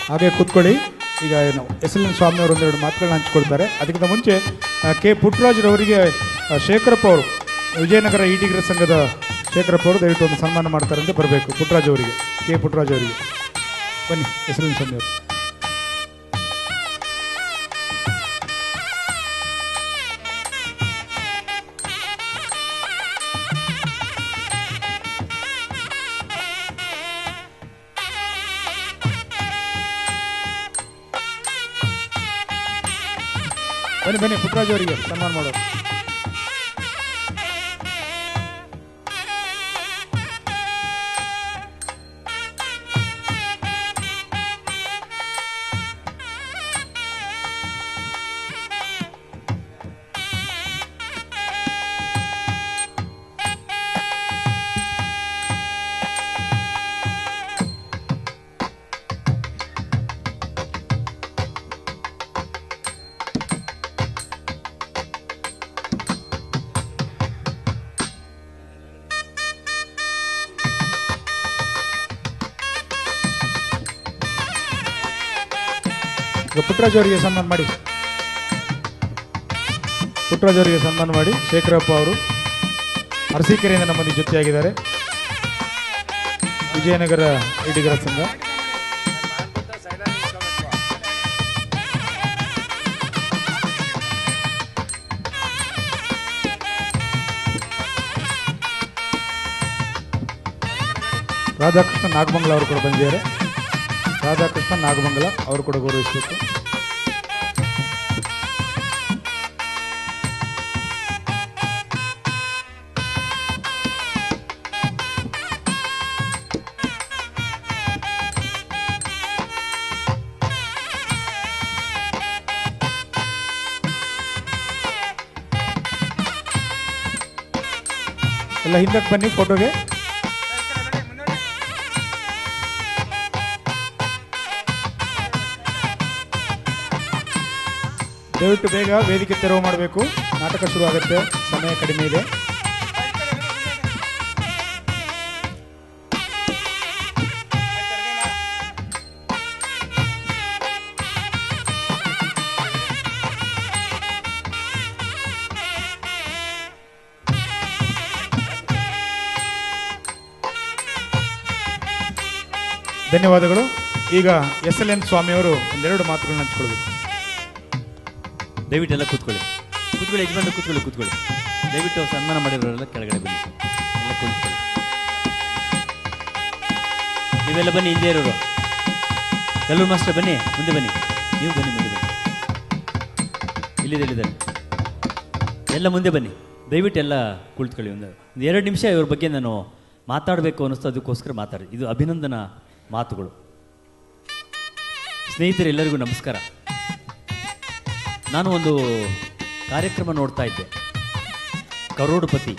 ಹಾಗೆ ಕೂತ್ಕೊಳ್ಳಿ. ಈಗ ಏನು ಎಸ್ ಎಲ್ ಎನ್ ಸ್ವಾಮಿ ಅವರು ಒಂದೆರಡು ಮಾತುಗಳನ್ನ ಹಂಚ್ಕೊಳ್ತಾರೆ. ಅದಕ್ಕಿಂತ ಮುಂಚೆ ಕೆ ಪುಟ್ಟರಾಜರವರಿಗೆ ಶೇಖರಪ್ಪ ಅವರು, ವಿಜಯನಗರ ಈಟಿಗರ ಸಂಘದ ಶೇಖರಪ್ಪ ಅವರು ದಯವಿಟ್ಟು ಒಂದು ಸನ್ಮಾನ ಮಾಡ್ತಾರಂತೆ, ಬರಬೇಕು. ಪುಟ್ಟರಾಜ್ ಅವರಿಗೆ, ಕೆ ಪುಟ್ಟರಾಜ್ ಅವರಿಗೆ ಬನ್ನಿ. ಎಸ್ ಎಲ್ ಎನ್ ಸ್ವಾಮಿ ಅವರು. ಬನ್ನಿ ಬನ್ನಿ, ಪುಟ್ಟರಾಜ್ ಅವರಿಗೆ ಸನ್ಮಾನ ಮಾಡೋದು. ಪುಟ್ಟರಾಜ್ ಅವರಿಗೆ ಸನ್ಮಾನ ಮಾಡಿ, ಪುಟ್ಟರಾಜ್ ಅವರಿಗೆ ಸನ್ಮಾನ ಮಾಡಿ. ಶೇಖರಪ್ಪ ಅವರು ಅರಸೀಕೆರೆಯಿಂದ ನಮ್ಮಲ್ಲಿ ಜೊತೆಯಾಗಿದ್ದಾರೆ, ವಿಜಯನಗರ ಈಟಿಗರ ಸಂಘ. ರಾಧಾಕೃಷ್ಣ ನಾಗಮಂಗಲ ಅವರು ಕೂಡ ಬಂದಿದ್ದಾರೆ. ರಾಧಾಕೃಷ್ಣ ನಾಗಮಂಗಲ ಅವರು ಕೂಡ ಗೌರವಿಸಬೇಕು. ಎಲ್ಲ ಹಿಂದಕ್ಕೆ ಬನ್ನಿ ಫೋಟೋಗೆ. ದಯವಿಟ್ಟು ಬೇಗ ವೇದಿಕೆ ತೆರವು ಮಾಡಬೇಕು, ನಾಟಕ ಶುರು ಆಗುತ್ತೆ, ಸಮಯ ಕಡಿಮೆ ಇದೆ. ಧನ್ಯವಾದಗಳು. ಈಗ ಎಸ್ ಎಲ್ ಎನ್ ಸ್ವಾಮಿ ಅವರು ಒಂದೆರಡು ಮಾತುಗಳನ್ನ ಹಂಚ್ಕೊಳ್ಬೇಕು. ದಯವಿಟ್ಟು ಎಲ್ಲ ಕೂತ್ಕೊಳ್ಳಿ, ಯಜಮಾನ್ರು ಕೂತ್ಕೊಳ್ಳಿ. ದಯವಿಟ್ಟು ಸನ್ಮಾನ ಮಾಡಿರೋರೆಲ್ಲ ಕೆಳಗಡೆ ಬನ್ನಿ, ಎಲ್ಲ ಕೂತ್ಕೊಳ್ಳಿ. ನೀವೆಲ್ಲ ಬನ್ನಿ, ಹಿಂದೆ ಇರೋರು ಕಲ್ಲೂರು ಮಾಸ್ಟರ್ ಬನ್ನಿ, ಮುಂದೆ ಬನ್ನಿ. ನೀವು ಬನ್ನಿ, ಮುಂದೆ ಬನ್ನಿ. ಇಲ್ಲಿದ್ದಾರೆ ಎಲ್ಲ ಮುಂದೆ ಬನ್ನಿ, ದಯವಿಟ್ಟು ಎಲ್ಲ ಕುಳಿತುಕೊಳ್ಳಿ. ಒಂದು 2 ನಿಮಿಷ ಇವ್ರ ಬಗ್ಗೆ ನಾನು ಮಾತಾಡಬೇಕು ಅನ್ನಿಸ್ತು, ಅದಕ್ಕೋಸ್ಕರ ಮಾತಾಡಿ. ಇದು ಅಭಿನಂದನಾ ಮಾತುಗಳು. ಸ್ನೇಹಿತರೆಲ್ಲರಿಗೂ ನಮಸ್ಕಾರ. ನಾನು ಒಂದು ಕಾರ್ಯಕ್ರಮ ನೋಡ್ತಾ ಇದ್ದೆ, ಕರೋಡ್ಪತಿ.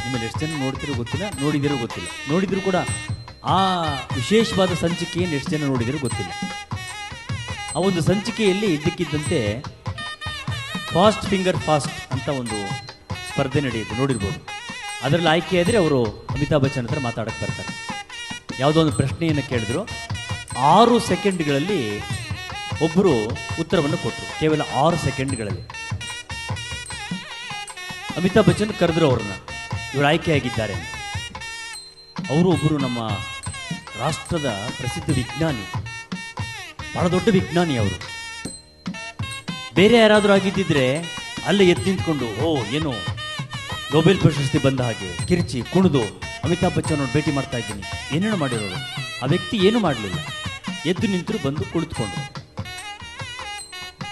ನಿಮ್ಮಲ್ಲಿ ಎಷ್ಟು ಜನ ನೋಡ್ತಿರೋ ಗೊತ್ತಿಲ್ಲ, ನೋಡಿದಿರೋ ಗೊತ್ತಿಲ್ಲ. ನೋಡಿದ್ರು ಕೂಡ ಆ ವಿಶೇಷವಾದ ಸಂಚಿಕೆಯನ್ನು ಎಷ್ಟು ಜನ ನೋಡಿದಿರೋ ಗೊತ್ತಿಲ್ಲ. ಆ ಒಂದು ಸಂಚಿಕೆಯಲ್ಲಿ ಇದ್ದಕ್ಕಿದ್ದಂತೆ ಫಾಸ್ಟ್ ಫಿಂಗರ್ ಫಾಸ್ಟ್ ಅಂತ ಒಂದು ಸ್ಪರ್ಧೆ ನಡೆಯುತ್ತೆ, ನೋಡಿರ್ಬೋದು. ಅದರಲ್ಲಿ ಆಯ್ಕೆಯಾದರೆ ಅವರು ಅಮಿತಾಬ್ ಬಚ್ಚನ್ ಹತ್ರ ಮಾತಾಡಕ್ಕೆ ಬರ್ತಾರೆ. ಯಾವುದೋ ಒಂದು ಪ್ರಶ್ನೆಯನ್ನು ಕೇಳಿದ್ರು, 6 ಸೆಕೆಂಡ್ಗಳಲ್ಲಿ ಒಬ್ಬರು ಉತ್ತರವನ್ನು ಕೊಟ್ಟರು. ಕೇವಲ 6 ಸೆಕೆಂಡ್ಗಳಲ್ಲಿ ಅಮಿತಾಬ್ ಬಚ್ಚನ್ ಕರೆದ್ರು ಅವ್ರನ್ನ, ಇವರು ಆಯ್ಕೆಯಾಗಿದ್ದಾರೆ. ಅವರು ಒಬ್ಬರು ನಮ್ಮ ರಾಷ್ಟ್ರದ ಪ್ರಸಿದ್ಧ ವಿಜ್ಞಾನಿ, ಬಹಳ ದೊಡ್ಡ ವಿಜ್ಞಾನಿ ಅವರು. ಬೇರೆ ಯಾರಾದರೂ ಆಗಿದ್ದಿದ್ರೆ ಅಲ್ಲೇ ಎದ್ದು ನಿಂತ್ಕೊಂಡು ಏನೋ ನೊಬೆಲ್ ಪ್ರಶಸ್ತಿ ಬಂದ ಹಾಗೆ ಕಿರಿಚಿ ಕುಣಿದು ಅಮಿತಾಬ್ ಬಚ್ಚನ್ ಅವ್ರನ್ನ ಭೇಟಿ ಮಾಡ್ತಾ ಇದ್ದೀನಿ ಏನೇನೋ ಮಾಡಿರೋರು. ಆ ವ್ಯಕ್ತಿ ಏನೂ ಮಾಡಲಿಲ್ಲ, ಎದ್ದು ನಿಂತರು, ಬಂದು ಕುಳಿತುಕೊಂಡ್ರು.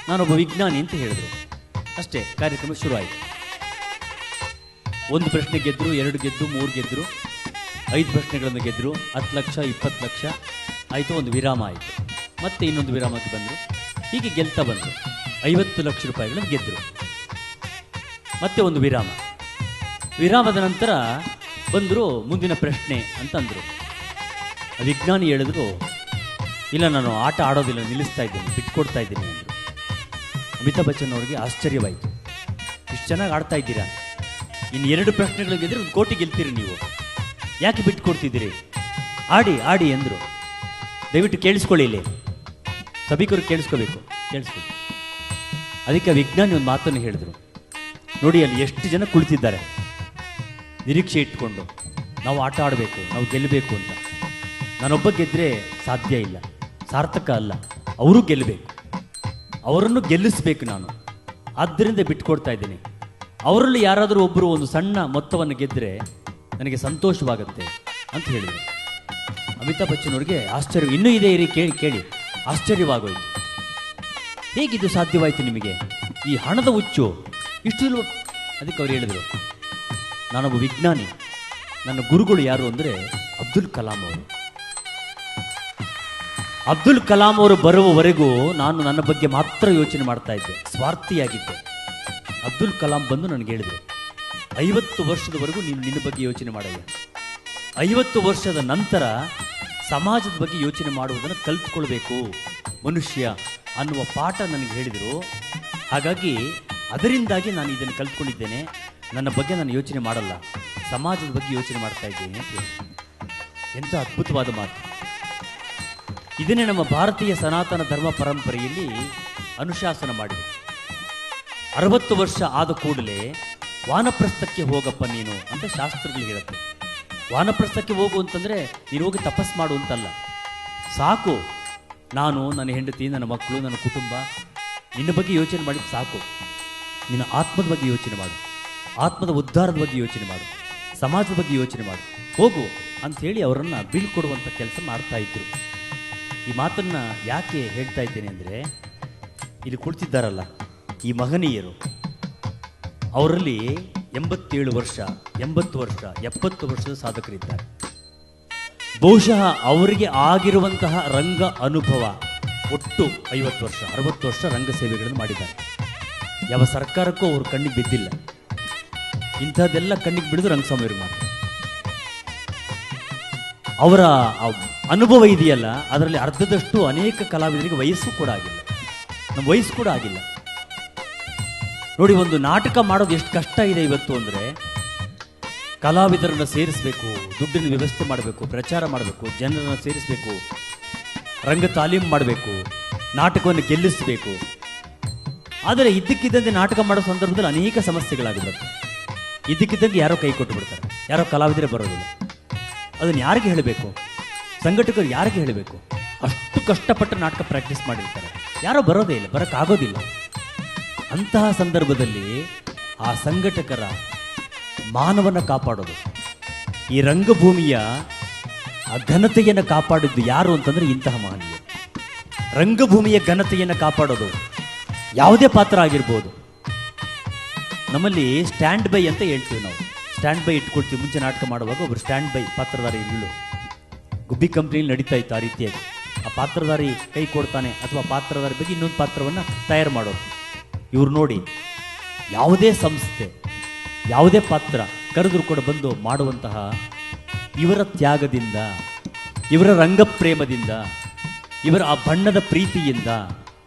ನಾನೊಬ್ಬ ವಿಜ್ಞಾನಿ ಅಂತ ಹೇಳಿದ್ರು. ಅಷ್ಟೇ, ಕಾರ್ಯಕ್ರಮ ಶುರು ಆಯಿತು. 1 ಪ್ರಶ್ನೆ ಗೆದ್ದರು, 2 ಗೆದ್ದು, 3 ಗೆದ್ದರು, 5 ಪ್ರಶ್ನೆಗಳನ್ನು ಗೆದ್ದರು. 10 ಲಕ್ಷ, 20 ಲಕ್ಷ ಆಯಿತು. ಒಂದು ವಿರಾಮ ಆಯಿತು, ಮತ್ತೆ ಇನ್ನೊಂದು ವಿರಾಮಕ್ಕೆ ಬಂದರು. ಹೀಗೆ ಗೆಲ್ತಾ ಬಂದರು. 50 ಲಕ್ಷ ರೂಪಾಯಿಗಳನ್ನು ಗೆದ್ದರು. ಮತ್ತೆ ಒಂದು ವಿರಾಮದ ನಂತರ ಬಂದರು, ಮುಂದಿನ ಪ್ರಶ್ನೆ ಅಂತಂದರು. ವಿಜ್ಞಾನಿ ಹೇಳಿದ್ರು, ಇಲ್ಲ ನಾನು ಆಟ ಆಡೋದಿಲ್ಲ, ನಿಲ್ಲಿಸ್ತಾ ಇದ್ದೀನಿ, ಬಿಟ್ಕೊಡ್ತಾ ಇದ್ದೀನಿ ಅಂದರು. ಅಮಿತಾಬ್ ಬಚ್ಚನ್ ಅವರಿಗೆ ಆಶ್ಚರ್ಯವಾಯಿತು, ಇಷ್ಟು ಚೆನ್ನಾಗಿ ಆಡ್ತಾ ಇದ್ದೀರಾ, ಇನ್ನು 2 ಪ್ರಶ್ನೆಗಳು ಗೆದ್ದರೆ 1 ಕೋಟಿ ಗೆಲ್ತೀರಿ ನೀವು, ಯಾಕೆ ಬಿಟ್ಕೊಡ್ತಿದ್ದೀರಿ, ಆಡಿ ಆಡಿ ಅಂದರು. ದಯವಿಟ್ಟು ಕೇಳಿಸ್ಕೊಳ್ಳಿ, ಇಲ್ಲಿ ಸಭಿಕರು ಕೇಳಿಸ್ಕೋಬೇಕು. ಅದಕ್ಕೆ ವಿಜ್ಞಾನಿ ಒಂದು ಮಾತನ್ನು ಹೇಳಿದ್ರು, ನೋಡಿ ಅಲ್ಲಿ ಎಷ್ಟು ಜನ ಕುಳಿತಿದ್ದಾರೆ ನಿರೀಕ್ಷೆ ಇಟ್ಕೊಂಡು, ನಾವು ಆಟ ಆಡಬೇಕು, ನಾವು ಗೆಲ್ಲಬೇಕು ಅಂತ. ನಾನೊಬ್ಬ ಗೆದ್ದರೆ ಸಾಧ್ಯ ಇಲ್ಲ, ಸಾರ್ಥಕ ಅಲ್ಲ, ಅವರು ಗೆಲ್ಲಬೇಕು, ಅವರನ್ನು ಗೆಲ್ಲಿಸ್ಬೇಕು ನಾನು. ಆದ್ದರಿಂದ ಬಿಟ್ಕೊಡ್ತಾ ಇದ್ದೀನಿ. ಅವರಲ್ಲಿ ಯಾರಾದರೂ ಒಬ್ಬರು ಒಂದು ಸಣ್ಣ ಮೊತ್ತವನ್ನು ಗೆದ್ದರೆ ನನಗೆ ಸಂತೋಷವಾಗುತ್ತೆ ಅಂತ ಹೇಳಿದರು. ಅಮಿತಾಬ್ ಬಚ್ಚನ್ ಅವರಿಗೆ ಆಶ್ಚರ್ಯ, ಇನ್ನೂ ಇದೆ ಇರಿ, ಕೇಳಿ ಆಶ್ಚರ್ಯವಾಗೋಯ್ತು. ಹೇಗಿದು ಸಾಧ್ಯವಾಯಿತು ನಿಮಗೆ, ಈ ಹಣದ ಹುಚ್ಚು ಇಷ್ಟು? ಅದಕ್ಕೆ ಅವ್ರು ಹೇಳಿದರು, ನಾನೊಬ್ಬ ವಿಜ್ಞಾನಿ, ನನ್ನ ಗುರುಗಳು ಯಾರು ಅಂದರೆ ಅಬ್ದುಲ್ ಕಲಾಂ ಅವರು. ಅಬ್ದುಲ್ ಕಲಾಂ ಅವರು ಬರುವವರೆಗೂ ನಾನು ನನ್ನ ಬಗ್ಗೆ ಮಾತ್ರ ಯೋಚನೆ ಮಾಡ್ತಾ ಇದ್ದೆ, ಸ್ವಾರ್ಥಿಯಾಗಿದ್ದೆ. ಅಬ್ದುಲ್ ಕಲಾಂ ಬಂದು ನನಗೆ ಹೇಳಿದರು, 50 ವರ್ಷದವರೆಗೂ ನೀನು ನಿನ್ನ ಬಗ್ಗೆ ಯೋಚನೆ ಮಾಡಯ್ಯ, 50 ವರ್ಷದ ನಂತರ ಸಮಾಜದ ಬಗ್ಗೆ ಯೋಚನೆ ಮಾಡುವುದನ್ನು ಕಲ್ತ್ಕೊಳ್ಬೇಕು ಮನುಷ್ಯ ಅನ್ನುವ ಪಾಠ ನನಗೆ ಹೇಳಿದರು. ಹಾಗಾಗಿ ಅದರಿಂದಾಗಿ ನಾನು ಇದನ್ನು ಕಲ್ತ್ಕೊಂಡಿದ್ದೇನೆ. ನನ್ನ ಬಗ್ಗೆ ನಾನು ಯೋಚನೆ ಮಾಡಲ್ಲ, ಸಮಾಜದ ಬಗ್ಗೆ ಯೋಚನೆ ಮಾಡ್ತಾ ಇದ್ದೇನೆ ಅಂತ ಹೇಳಿ. ಎಂಥ ಅದ್ಭುತವಾದ ಮಾತು. ಇದನ್ನೇ ನಮ್ಮ ಭಾರತೀಯ ಸನಾತನ ಧರ್ಮ ಪರಂಪರೆಯಲ್ಲಿ ಅನುಶಾಸನ ಮಾಡಿದೆ. 60 ವರ್ಷ ಆದ ಕೂಡಲೇ ವಾನಪ್ರಸ್ಥಕ್ಕೆ ಹೋಗಪ್ಪ ನೀನು ಅಂತ ಶಾಸ್ತ್ರಗಳು ಹೇಳುತ್ತೆ. ವಾನಪ್ರಸ್ಥಕ್ಕೆ ಹೋಗು ಅಂತಂದರೆ ನೀನು ಹೋಗಿ ತಪಸ್ ಮಾಡು ಅಂತಲ್ಲ. ಸಾಕು, ನಾನು, ನನ್ನ ಹೆಂಡತಿ, ನನ್ನ ಮಕ್ಕಳು, ನನ್ನ ಕುಟುಂಬ, ನಿನ್ನ ಬಗ್ಗೆ ಯೋಚನೆ ಮಾಡಿದ್ದು ಸಾಕು. ನಿನ್ನ ಆತ್ಮದ ಬಗ್ಗೆ ಯೋಚನೆ ಮಾಡು, ಆತ್ಮದ ಉದ್ಧಾರದ ಬಗ್ಗೆ ಯೋಚನೆ ಮಾಡು, ಸಮಾಜದ ಬಗ್ಗೆ ಯೋಚನೆ ಮಾಡು, ಹೋಗು ಅಂಥೇಳಿ ಅವರನ್ನು ಬೀಳ್ಕೊಡುವಂಥ ಕೆಲಸ ಮಾಡ್ತಾ ಇದ್ರು. ಈ ಮಾತನ್ನು ಯಾಕೆ ಹೇಳ್ತಾ ಇದ್ದೇನೆ ಅಂದರೆ, ಇಲ್ಲಿ ಕುಳಿತಿದ್ದಾರಲ್ಲ ಈ ಮಹನೀಯರು, ಅವರಲ್ಲಿ 87 ವರ್ಷ, 80 ವರ್ಷ, 70 ವರ್ಷದ ಸಾಧಕರಿದ್ದಾರೆ. ಬಹುಶಃ ಅವರಿಗೆ ಆಗಿರುವಂತಹ ರಂಗ ಅನುಭವ ಒಟ್ಟು 50 ವರ್ಷ, 60 ವರ್ಷ ರಂಗ ಸೇವೆಗಳನ್ನು ಮಾಡಿದ್ದಾರೆ. ಯಾವ ಸರ್ಕಾರಕ್ಕೂ ಅವರು ಕಣ್ಣಿಗೆ ಬಿದ್ದಿಲ್ಲ. ಇಂಥದ್ದೆಲ್ಲ ಕಣ್ಣಿಗೆ ಬಿಡಿದು ರಂಗಸ್ವಾಮಿಯವ್ರಿಗೆ ಮಾತ್ರ. ಅವರ ಅನುಭವ ಇದೆಯಲ್ಲ, ಅದರಲ್ಲಿ ಅರ್ಧದಷ್ಟು ಅನೇಕ ಕಲಾವಿದರಿಗೆ ವಯಸ್ಸು ಕೂಡ ಆಗಿಲ್ಲ, ನಮ್ಮ ವಯಸ್ಸು ಕೂಡ ಆಗಿಲ್ಲ. ನೋಡಿ, ಒಂದು ನಾಟಕ ಮಾಡೋದು ಎಷ್ಟು ಕಷ್ಟ ಇದೆ ಇವತ್ತು ಅಂದರೆ, ಕಲಾವಿದರನ್ನು ಸೇರಿಸಬೇಕು, ದುಡ್ಡಿನ ವ್ಯವಸ್ಥೆ ಮಾಡಬೇಕು, ಪ್ರಚಾರ ಮಾಡಬೇಕು, ಜನರನ್ನು ಸೇರಿಸಬೇಕು, ರಂಗ ತಾಲೀಮು ಮಾಡಬೇಕು, ನಾಟಕವನ್ನು ಗೆಲ್ಲಿಸಬೇಕು. ಆದರೆ ಇದ್ದಕ್ಕಿದ್ದಂತೆ ನಾಟಕ ಮಾಡೋ ಸಂದರ್ಭದಲ್ಲಿ ಅನೇಕ ಸಮಸ್ಯೆಗಳಾಗಿರುತ್ತೆ. ಇದ್ದಕ್ಕಿದ್ದಂಗೆ ಯಾರೋ ಕೈ ಕೊಟ್ಟು ಬಿಡ್ತಾರೆ, ಯಾರೋ ಕಲಾವಿದರೇ ಬರೋದಿಲ್ಲ. ಅದನ್ನು ಯಾರಿಗೆ ಹೇಳಬೇಕು? ಸಂಘಟಕರು ಯಾರಿಗೆ ಹೇಳಬೇಕು? ಅಷ್ಟು ಕಷ್ಟಪಟ್ಟು ನಾಟಕ ಪ್ರಾಕ್ಟೀಸ್ ಮಾಡಿರ್ತಾರೆ, ಯಾರೋ ಬರೋದೇ ಇಲ್ಲ, ಬರೋಕ್ಕಾಗೋದಿಲ್ಲ. ಅಂತಹ ಸಂದರ್ಭದಲ್ಲಿ ಆ ಸಂಘಟಕರ ಮಾನವನ ಕಾಪಾಡೋದು, ಈ ರಂಗಭೂಮಿಯ ಆ ಘನತೆಯನ್ನು ಕಾಪಾಡಿದ್ದು ಯಾರು ಅಂತಂದರೆ ಇಂತಹ ಮಹನೀಯರು. ರಂಗಭೂಮಿಯ ಘನತೆಯನ್ನು ಕಾಪಾಡೋದು ಯಾವುದೇ ಪಾತ್ರ ಆಗಿರ್ಬೋದು. ನಮ್ಮಲ್ಲಿ ಸ್ಟ್ಯಾಂಡ್ ಬೈ ಅಂತ ಹೇಳ್ತೀವಿ ನಾವು. ಸ್ಟ್ಯಾಂಡ್ ಬೈ ಇಟ್ಕೊಳ್ತೀವಿ. ಮುಂಚೆ ನಾಟಕ ಮಾಡುವಾಗ ಒಬ್ಬರು ಸ್ಟ್ಯಾಂಡ್ ಬೈ ಪಾತ್ರಧಾರಿ ಇರಲು ಗುಬ್ಬಿ ಕಂಪ್ನಿಯಲ್ಲಿ ನಡೀತಾ ಇತ್ತು ಆ ರೀತಿಯಾಗಿ. ಆ ಪಾತ್ರಧಾರಿ ಕೈ ಕೊಡ್ತಾನೆ ಅಥವಾ ಪಾತ್ರಧಾರಿ ಬಗ್ಗೆ ಇನ್ನೊಂದು ಪಾತ್ರವನ್ನು ತಯಾರು ಮಾಡೋರು. ಇವ್ರು ನೋಡಿ, ಯಾವುದೇ ಸಂಸ್ಥೆ ಯಾವುದೇ ಪಾತ್ರ ಕರೆದ್ರು ಕೂಡ ಬಂದು ಮಾಡುವಂತಹ ಇವರ ತ್ಯಾಗದಿಂದ, ಇವರ ರಂಗಪ್ರೇಮದಿಂದ, ಇವರ ಆ ಬಣ್ಣದ ಪ್ರೀತಿಯಿಂದ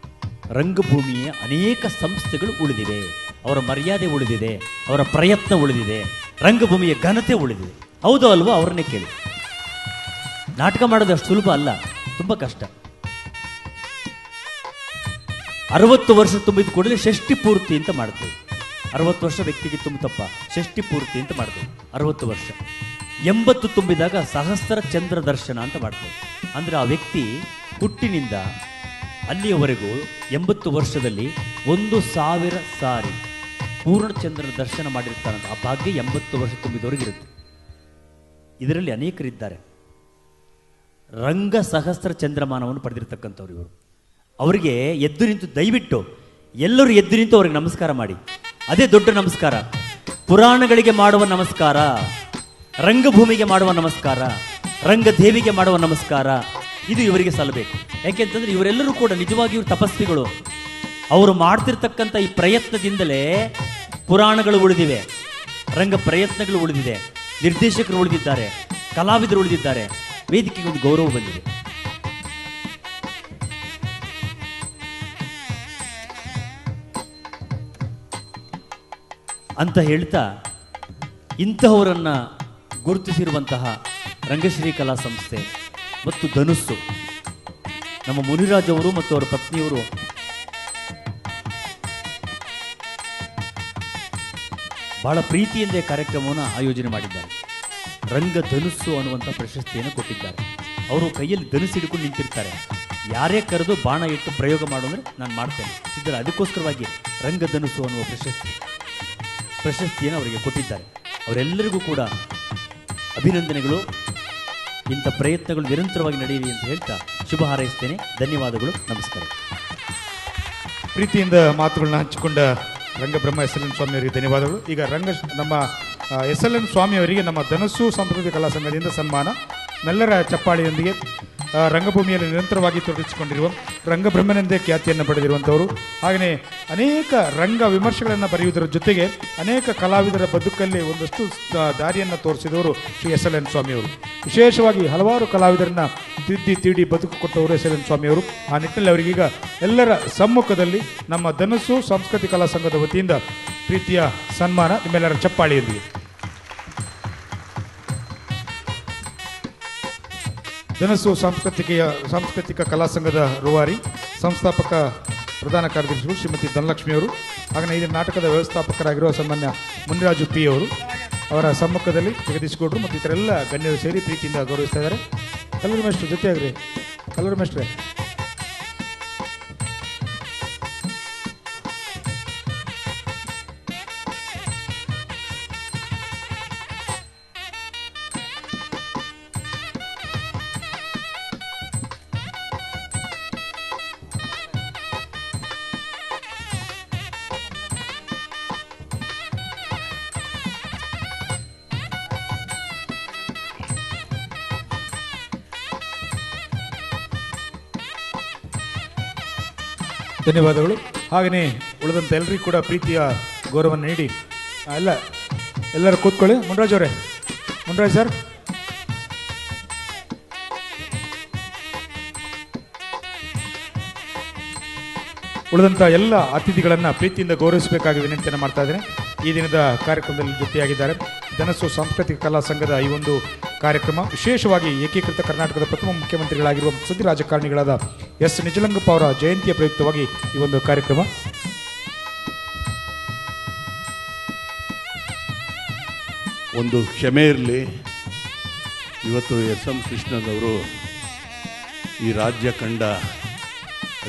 ರಂಗಭೂಮಿಯ ಅನೇಕ ಸಂಸ್ಥೆಗಳು ಉಳಿದಿವೆ. ಅವರ ಮರ್ಯಾದೆ ಉಳಿದಿದೆ, ಅವರ ಪ್ರಯತ್ನ ಉಳಿದಿದೆ, ರಂಗಭೂಮಿಯ ಘನತೆ ಉಳಿದಿದೆ. ಹೌದು ಅಲ್ವೋ? ಅವ್ರನ್ನೇ ಕೇಳಿ. ನಾಟಕ ಮಾಡೋದು ಅಷ್ಟು ಸುಲಭ ಅಲ್ಲ, ತುಂಬ ಕಷ್ಟ. 60 ವರ್ಷ ತುಂಬಿದ ಕೂಡಲೇ ಷಷ್ಠಿ ಪೂರ್ತಿ ಅಂತ ಮಾಡ್ತೇವೆ. 60 ವರ್ಷ ವ್ಯಕ್ತಿಗೆ ತುಂಬತಪ್ಪ, ಷಷ್ಠಿ ಪೂರ್ತಿ ಅಂತ ಮಾಡ್ತೇವೆ 60 ವರ್ಷ. 80 ತುಂಬಿದಾಗ ಸಹಸ್ರ ಚಂದ್ರ ದರ್ಶನ ಅಂತ ಮಾಡ್ತೇವೆ. ಅಂದರೆ ಆ ವ್ಯಕ್ತಿ ಹುಟ್ಟಿನಿಂದ ಅಲ್ಲಿಯವರೆಗೂ 80 ವರ್ಷದಲ್ಲಿ 1000 ಸಾರಿ ಪೂರ್ಣಚಂದ್ರನ ದರ್ಶನ ಮಾಡಿರ್ತಾರಂತ. ಆ ಭಾಗ್ಯ 80 ವರ್ಷ ತುಂಬಿದವರಿಗಿರುತ್ತೆ. ಇದರಲ್ಲಿ ಅನೇಕರಿದ್ದಾರೆ. ರಂಗ ಸಹಸ್ರ ಚಂದ್ರಮಾನವನ್ನು ಪಡೆದಿರ್ತಕ್ಕಂಥವ್ರು ಇವರು. ಅವರಿಗೆ ಎದ್ದು ನಿಂತು, ದಯವಿಟ್ಟು ಎಲ್ಲರೂ ಎದ್ದು ನಿಂತು ಅವ್ರಿಗೆ ನಮಸ್ಕಾರ ಮಾಡಿ. ಅದೇ ದೊಡ್ಡ ನಮಸ್ಕಾರ. ಪುರಾಣಗಳಿಗೆ ಮಾಡುವ ನಮಸ್ಕಾರ, ರಂಗಭೂಮಿಗೆ ಮಾಡುವ ನಮಸ್ಕಾರ, ರಂಗದೇವಿಗೆ ಮಾಡುವ ನಮಸ್ಕಾರ, ಇದು ಇವರಿಗೆ ಸಲ್ಲಬೇಕು. ಯಾಕೆಂತಂದ್ರೆ ಇವರೆಲ್ಲರೂ ಕೂಡ ನಿಜವಾಗಿ ಇವರು ತಪಸ್ವಿಗಳು. ಅವರು ಮಾಡ್ತಿರ್ತಕ್ಕಂಥ ಈ ಪ್ರಯತ್ನದಿಂದಲೇ ಪುರಾಣಗಳು ಉಳಿದಿವೆ, ರಂಗ ಪ್ರಯತ್ನಗಳು ಉಳಿದಿದೆ, ನಿರ್ದೇಶಕರು ಉಳಿದಿದ್ದಾರೆ, ಕಲಾವಿದರು ಉಳಿದಿದ್ದಾರೆ, ವೇದಿಕೆಗೆ ಒಂದು ಗೌರವ ಬಂದಿದೆ. ಅಂತ ಹೇಳ್ತಾ, ಇಂತಹವರನ್ನ ಗುರುತಿಸಿರುವಂತಹ ರಂಗಶ್ರೀ ಕಲಾ ಸಂಸ್ಥೆ ಮತ್ತು ಧನುಸ್ಸು, ನಮ್ಮ ಮುನಿರಾಜ್ ಅವರು ಮತ್ತು ಅವರ ಪತ್ನಿಯವರು ಬಹಳ ಪ್ರೀತಿಯಿಂದ ಕಾರ್ಯಕ್ರಮವನ್ನು ಆಯೋಜನೆ ಮಾಡಿದ್ದಾರೆ. ರಂಗ ಧನುಸ್ಸು ಅನ್ನುವಂಥ ಪ್ರಶಸ್ತಿಯನ್ನು ಕೊಟ್ಟಿದ್ದಾರೆ. ಅವರು ಕೈಯಲ್ಲಿ ಧನುಸ್ಸು ಹಿಡ್ಕೊಂಡು ನಿಂತಿರ್ತಾರೆ. ಯಾರೇ ಕರೆದು ಬಾಣ ಇಟ್ಟು ಪ್ರಯೋಗ ಮಾಡೋದ್ರೆ ನಾನು ಮಾಡ್ತೇನೆ ಸಿದ್ಧರ. ಅದಕ್ಕೋಸ್ಕರವಾಗಿ ರಂಗ ಧನುಸ್ಸು ಅನ್ನುವ ಪ್ರಶಸ್ತಿಯನ್ನು ಅವರಿಗೆ ಕೊಟ್ಟಿದ್ದಾರೆ. ಅವರೆಲ್ಲರಿಗೂ ಕೂಡ ಅಭಿನಂದನೆಗಳು. ಇಂಥ ಪ್ರಯತ್ನಗಳು ನಿರಂತರವಾಗಿ ನಡೆಯಲಿ ಅಂತ ಹೇಳ್ತಾ ಶುಭ ಹಾರೈಸ್ತೇನೆ. ಧನ್ಯವಾದಗಳು, ನಮಸ್ಕಾರ. ಪ್ರೀತಿಯಿಂದ ಮಾತುಗಳನ್ನ ಹಂಚಿಕೊಂಡ ರಂಗಬ್ರಹ್ಮ SLN ಸ್ವಾಮಿ ಅವರಿಗೆ ಧನ್ಯವಾದಗಳು. ಈಗ ನಮ್ಮ SLN ಸ್ವಾಮಿ ಅವರಿಗೆ ನಮ್ಮ ಧನುಸ್ಸು ಸಾಂಸ್ಕೃತಿಕ ಕಲಾ ಸಂಘದಿಂದ ಸನ್ಮಾನ. ನಮ್ಮೆಲ್ಲರ ಚಪ್ಪಾಳಿಯೊಂದಿಗೆ ರಂಗಭೂಮಿಯಲ್ಲಿ ನಿರಂತರವಾಗಿ ತೊಡಗಿಸಿಕೊಂಡಿರುವ ರಂಗಬ್ರಹ್ಮನೆಂದೇ ಖ್ಯಾತಿಯನ್ನು ಪಡೆದಿರುವಂಥವರು, ಹಾಗೆಯೇ ಅನೇಕ ರಂಗ ವಿಮರ್ಶೆಗಳನ್ನು ಬರೆಯುವುದರ ಜೊತೆಗೆ ಅನೇಕ ಕಲಾವಿದರ ಬದುಕಲ್ಲಿ ಒಂದಷ್ಟು ದಾರಿಯನ್ನು ತೋರಿಸಿದವರು ಶ್ರೀ SLN ಸ್ವಾಮಿಯವರು. ವಿಶೇಷವಾಗಿ ಹಲವಾರು ಕಲಾವಿದರನ್ನ ತೀಡಿ ಬದುಕು ಕೊಟ್ಟವರು SLN ಸ್ವಾಮಿಯವರು. ಆ ನಿಟ್ಟಿನಲ್ಲಿ ಅವರಿಗೀಗ ಎಲ್ಲರ ಸಮ್ಮುಖದಲ್ಲಿ ನಮ್ಮ ಧನುಸ್ಸು ಸಾಂಸ್ಕೃತಿಕ ಕಲಾ ಸಂಘದ ವತಿಯಿಂದ ಪ್ರೀತಿಯ ಸನ್ಮಾನ. ನಿಮ್ಮೆಲ್ಲರ ಚಪ್ಪಾಳಿಯೊಂದಿಗೆ ಧನುಸ್ಸು ಸಾಂಸ್ಕೃತಿಕ ಕಲಾ ಸಂಘದ ರೂವಾರಿ, ಸಂಸ್ಥಾಪಕ ಪ್ರಧಾನ ಕಾರ್ಯದರ್ಶಿಗಳು ಶ್ರೀಮತಿ ಧನಲಕ್ಷ್ಮಿಯವರು, ಹಾಗೆಯೇ ಇದರ ನಾಟಕದ ವ್ಯವಸ್ಥಾಪಕರಾಗಿರುವ ಸಾಮಾನ್ಯ ಮುನಿರಾಜು ಪಿ ಅವರು, ಅವರ ಸಮ್ಮುಖದಲ್ಲಿ ಜಗದೀಶ್ಗೌಡರು ಮತ್ತು ಇತರೆಲ್ಲ ಗಣ್ಯರು ಸೇರಿ ಪ್ರೀತಿಯಿಂದ ಗೌರವಿಸ್ತಾ ಇದ್ದಾರೆ. ಕಲ್ಲೂರು ಮೇಷ್ಟ್ರು ಜೊತೆಯಾಗ್ರಿ. ಕಲ್ಲೂರು ಮೇಷ್ಟ್ರೆ, ಧನ್ಯವಾದಗಳು. ಹಾಗೆಯೇ ಉಳಿದಂಥ ಎಲ್ಲರಿಗೂ ಕೂಡ ಪ್ರೀತಿಯ ಗೌರವವನ್ನು ನೀಡಿ ಎಲ್ಲರೂ ಕೂತ್ಕೊಳ್ಳಿ. ಮುನ್ರಾಜ್ ಅವರೇ, ಮುನ್ರಾಜ್ ಸರ್, ಉಳಿದಂಥ ಎಲ್ಲ ಅತಿಥಿಗಳನ್ನು ಪ್ರೀತಿಯಿಂದ ಗೌರವಿಸಬೇಕಾಗಿ ವಿನಂತಿಯನ್ನು ಮಾಡ್ತಾ ಇದ್ದೇನೆ. ಈ ದಿನದ ಕಾರ್ಯಕ್ರಮದಲ್ಲಿ ಜೊತೆಯಾಗಿದ್ದಾರೆ ಧನುಸ್ಸು ಸಾಂಸ್ಕೃತಿಕ ಕಲಾ ಸಂಘದ ಈ ಒಂದು ಕಾರ್ಯಕ್ರಮ ವಿಶೇಷವಾಗಿ ಏಕೀಕೃತ ಕರ್ನಾಟಕದ ಪ್ರಥಮ ಮುಖ್ಯಮಂತ್ರಿಗಳಾಗಿರುವ ಸುದ್ದಿ ರಾಜಕಾರಣಿಗಳಾದ ಎಸ್ ನಿಜಲಿಂಗಪ್ಪ ಅವರ ಜಯಂತಿಯ ಪ್ರಯುಕ್ತವಾಗಿ ಈ ಒಂದು ಕಾರ್ಯಕ್ರಮ. ಒಂದು ಕ್ಷಮೆ ಇರಲಿ. ಇವತ್ತು SM ಕೃಷ್ಣನವರು ಈ ರಾಜ್ಯ ಕಂಡ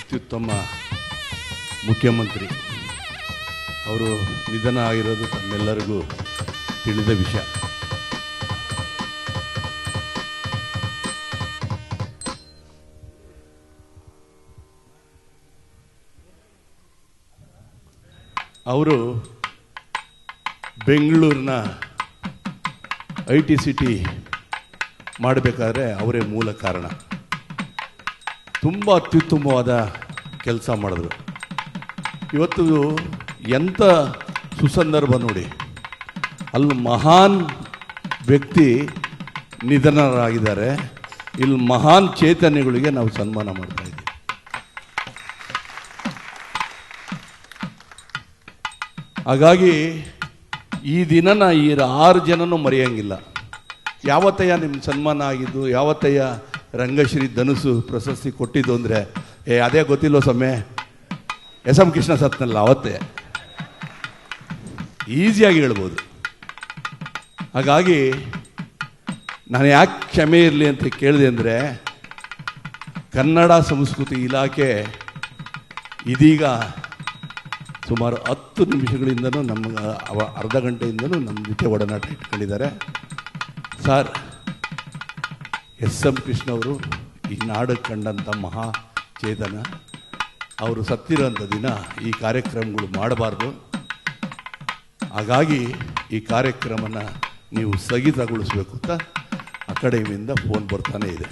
ಅತ್ಯುತ್ತಮ ಮುಖ್ಯಮಂತ್ರಿ. ಅವರು ನಿಧನ ಆಗಿರೋದು ತಮ್ಮೆಲ್ಲರಿಗೂ ತಿಳಿದ ವಿಷಯ. ಅವರು ಬೆಂಗಳೂರಿನ IT ಸಿಟಿ ಮಾಡಬೇಕಾದ್ರೆ ಅವರೇ ಮೂಲ ಕಾರಣ. ತುಂಬ ಅತ್ಯುತ್ತಮವಾದ ಕೆಲಸ ಮಾಡಿದ್ರು. ಇವತ್ತು ಎಂಥ ಸುಸಂದರ್ಭ ನೋಡಿ, ಅಲ್ಲಿ ಮಹಾನ್ ವ್ಯಕ್ತಿ ನಿಧನರಾಗಿದ್ದಾರೆ, ಇಲ್ಲಿ ಮಹಾನ್ ಚೇತನೆಗಳಿಗೆ ನಾವು ಸನ್ಮಾನ ಮಾಡ್ತಾ ಇದ್ದೀವಿ. ಹಾಗಾಗಿ ಈ ದಿನನ ಈ 6 ಜನನೂ ಮರೆಯಂಗಿಲ್ಲ. ಯಾವತ್ತಯ್ಯ ನಿಮ್ಮ ಸನ್ಮಾನ ಆಗಿದ್ದು, ಯಾವತ್ತಯ್ಯ ರಂಗಶ್ರೀ ಧನುಸು ಪ್ರಶಸ್ತಿ ಕೊಟ್ಟಿದ್ದು ಅಂದರೆ ಅದೇ ಗೊತ್ತಿಲ್ಲೋ ಸಮಯ SM ಕೃಷ್ಣ ಸತ್ನಲ್ಲ ಅವತ್ತೇ, ಈಸಿಯಾಗಿ ಹೇಳ್ಬೋದು. ಹಾಗಾಗಿ ನಾನು ಯಾಕೆ ಕ್ಷಮೆ ಇರಲಿ ಅಂತ ಕೇಳಿದೆ ಅಂದರೆ, ಕನ್ನಡ ಸಂಸ್ಕೃತಿ ಇಲಾಖೆ ಇದೀಗ ಸುಮಾರು 10 ನಿಮಿಷಗಳಿಂದನೂ ನಮ್ಗೆ ಅರ್ಧ ಗಂಟೆಯಿಂದನೂ ನಮ್ಮ ಜೊತೆ ಒಡನಾಟ ಇಟ್ಕೊಂಡಿದ್ದಾರೆ. ಸರ್, SM ಕೃಷ್ಣ ಅವರು ಈ ನಾಡು ಕಂಡಂಥ ಮಹಾ ಚೇತನ, ಅವರು ಸತ್ತಿರೋಂಥ ದಿನ ಈ ಕಾರ್ಯಕ್ರಮಗಳು ಮಾಡಬಾರ್ದು. ಹಾಗಾಗಿ ಈ ಕಾರ್ಯಕ್ರಮನ ನೀವು ಸ್ಥಗಿತಗೊಳಿಸಬೇಕು ಅಂತ ಅಕಾಡೆಮಿಯಿಂದ ಫೋನ್ ಬರ್ತಾನೆ ಇದೆ.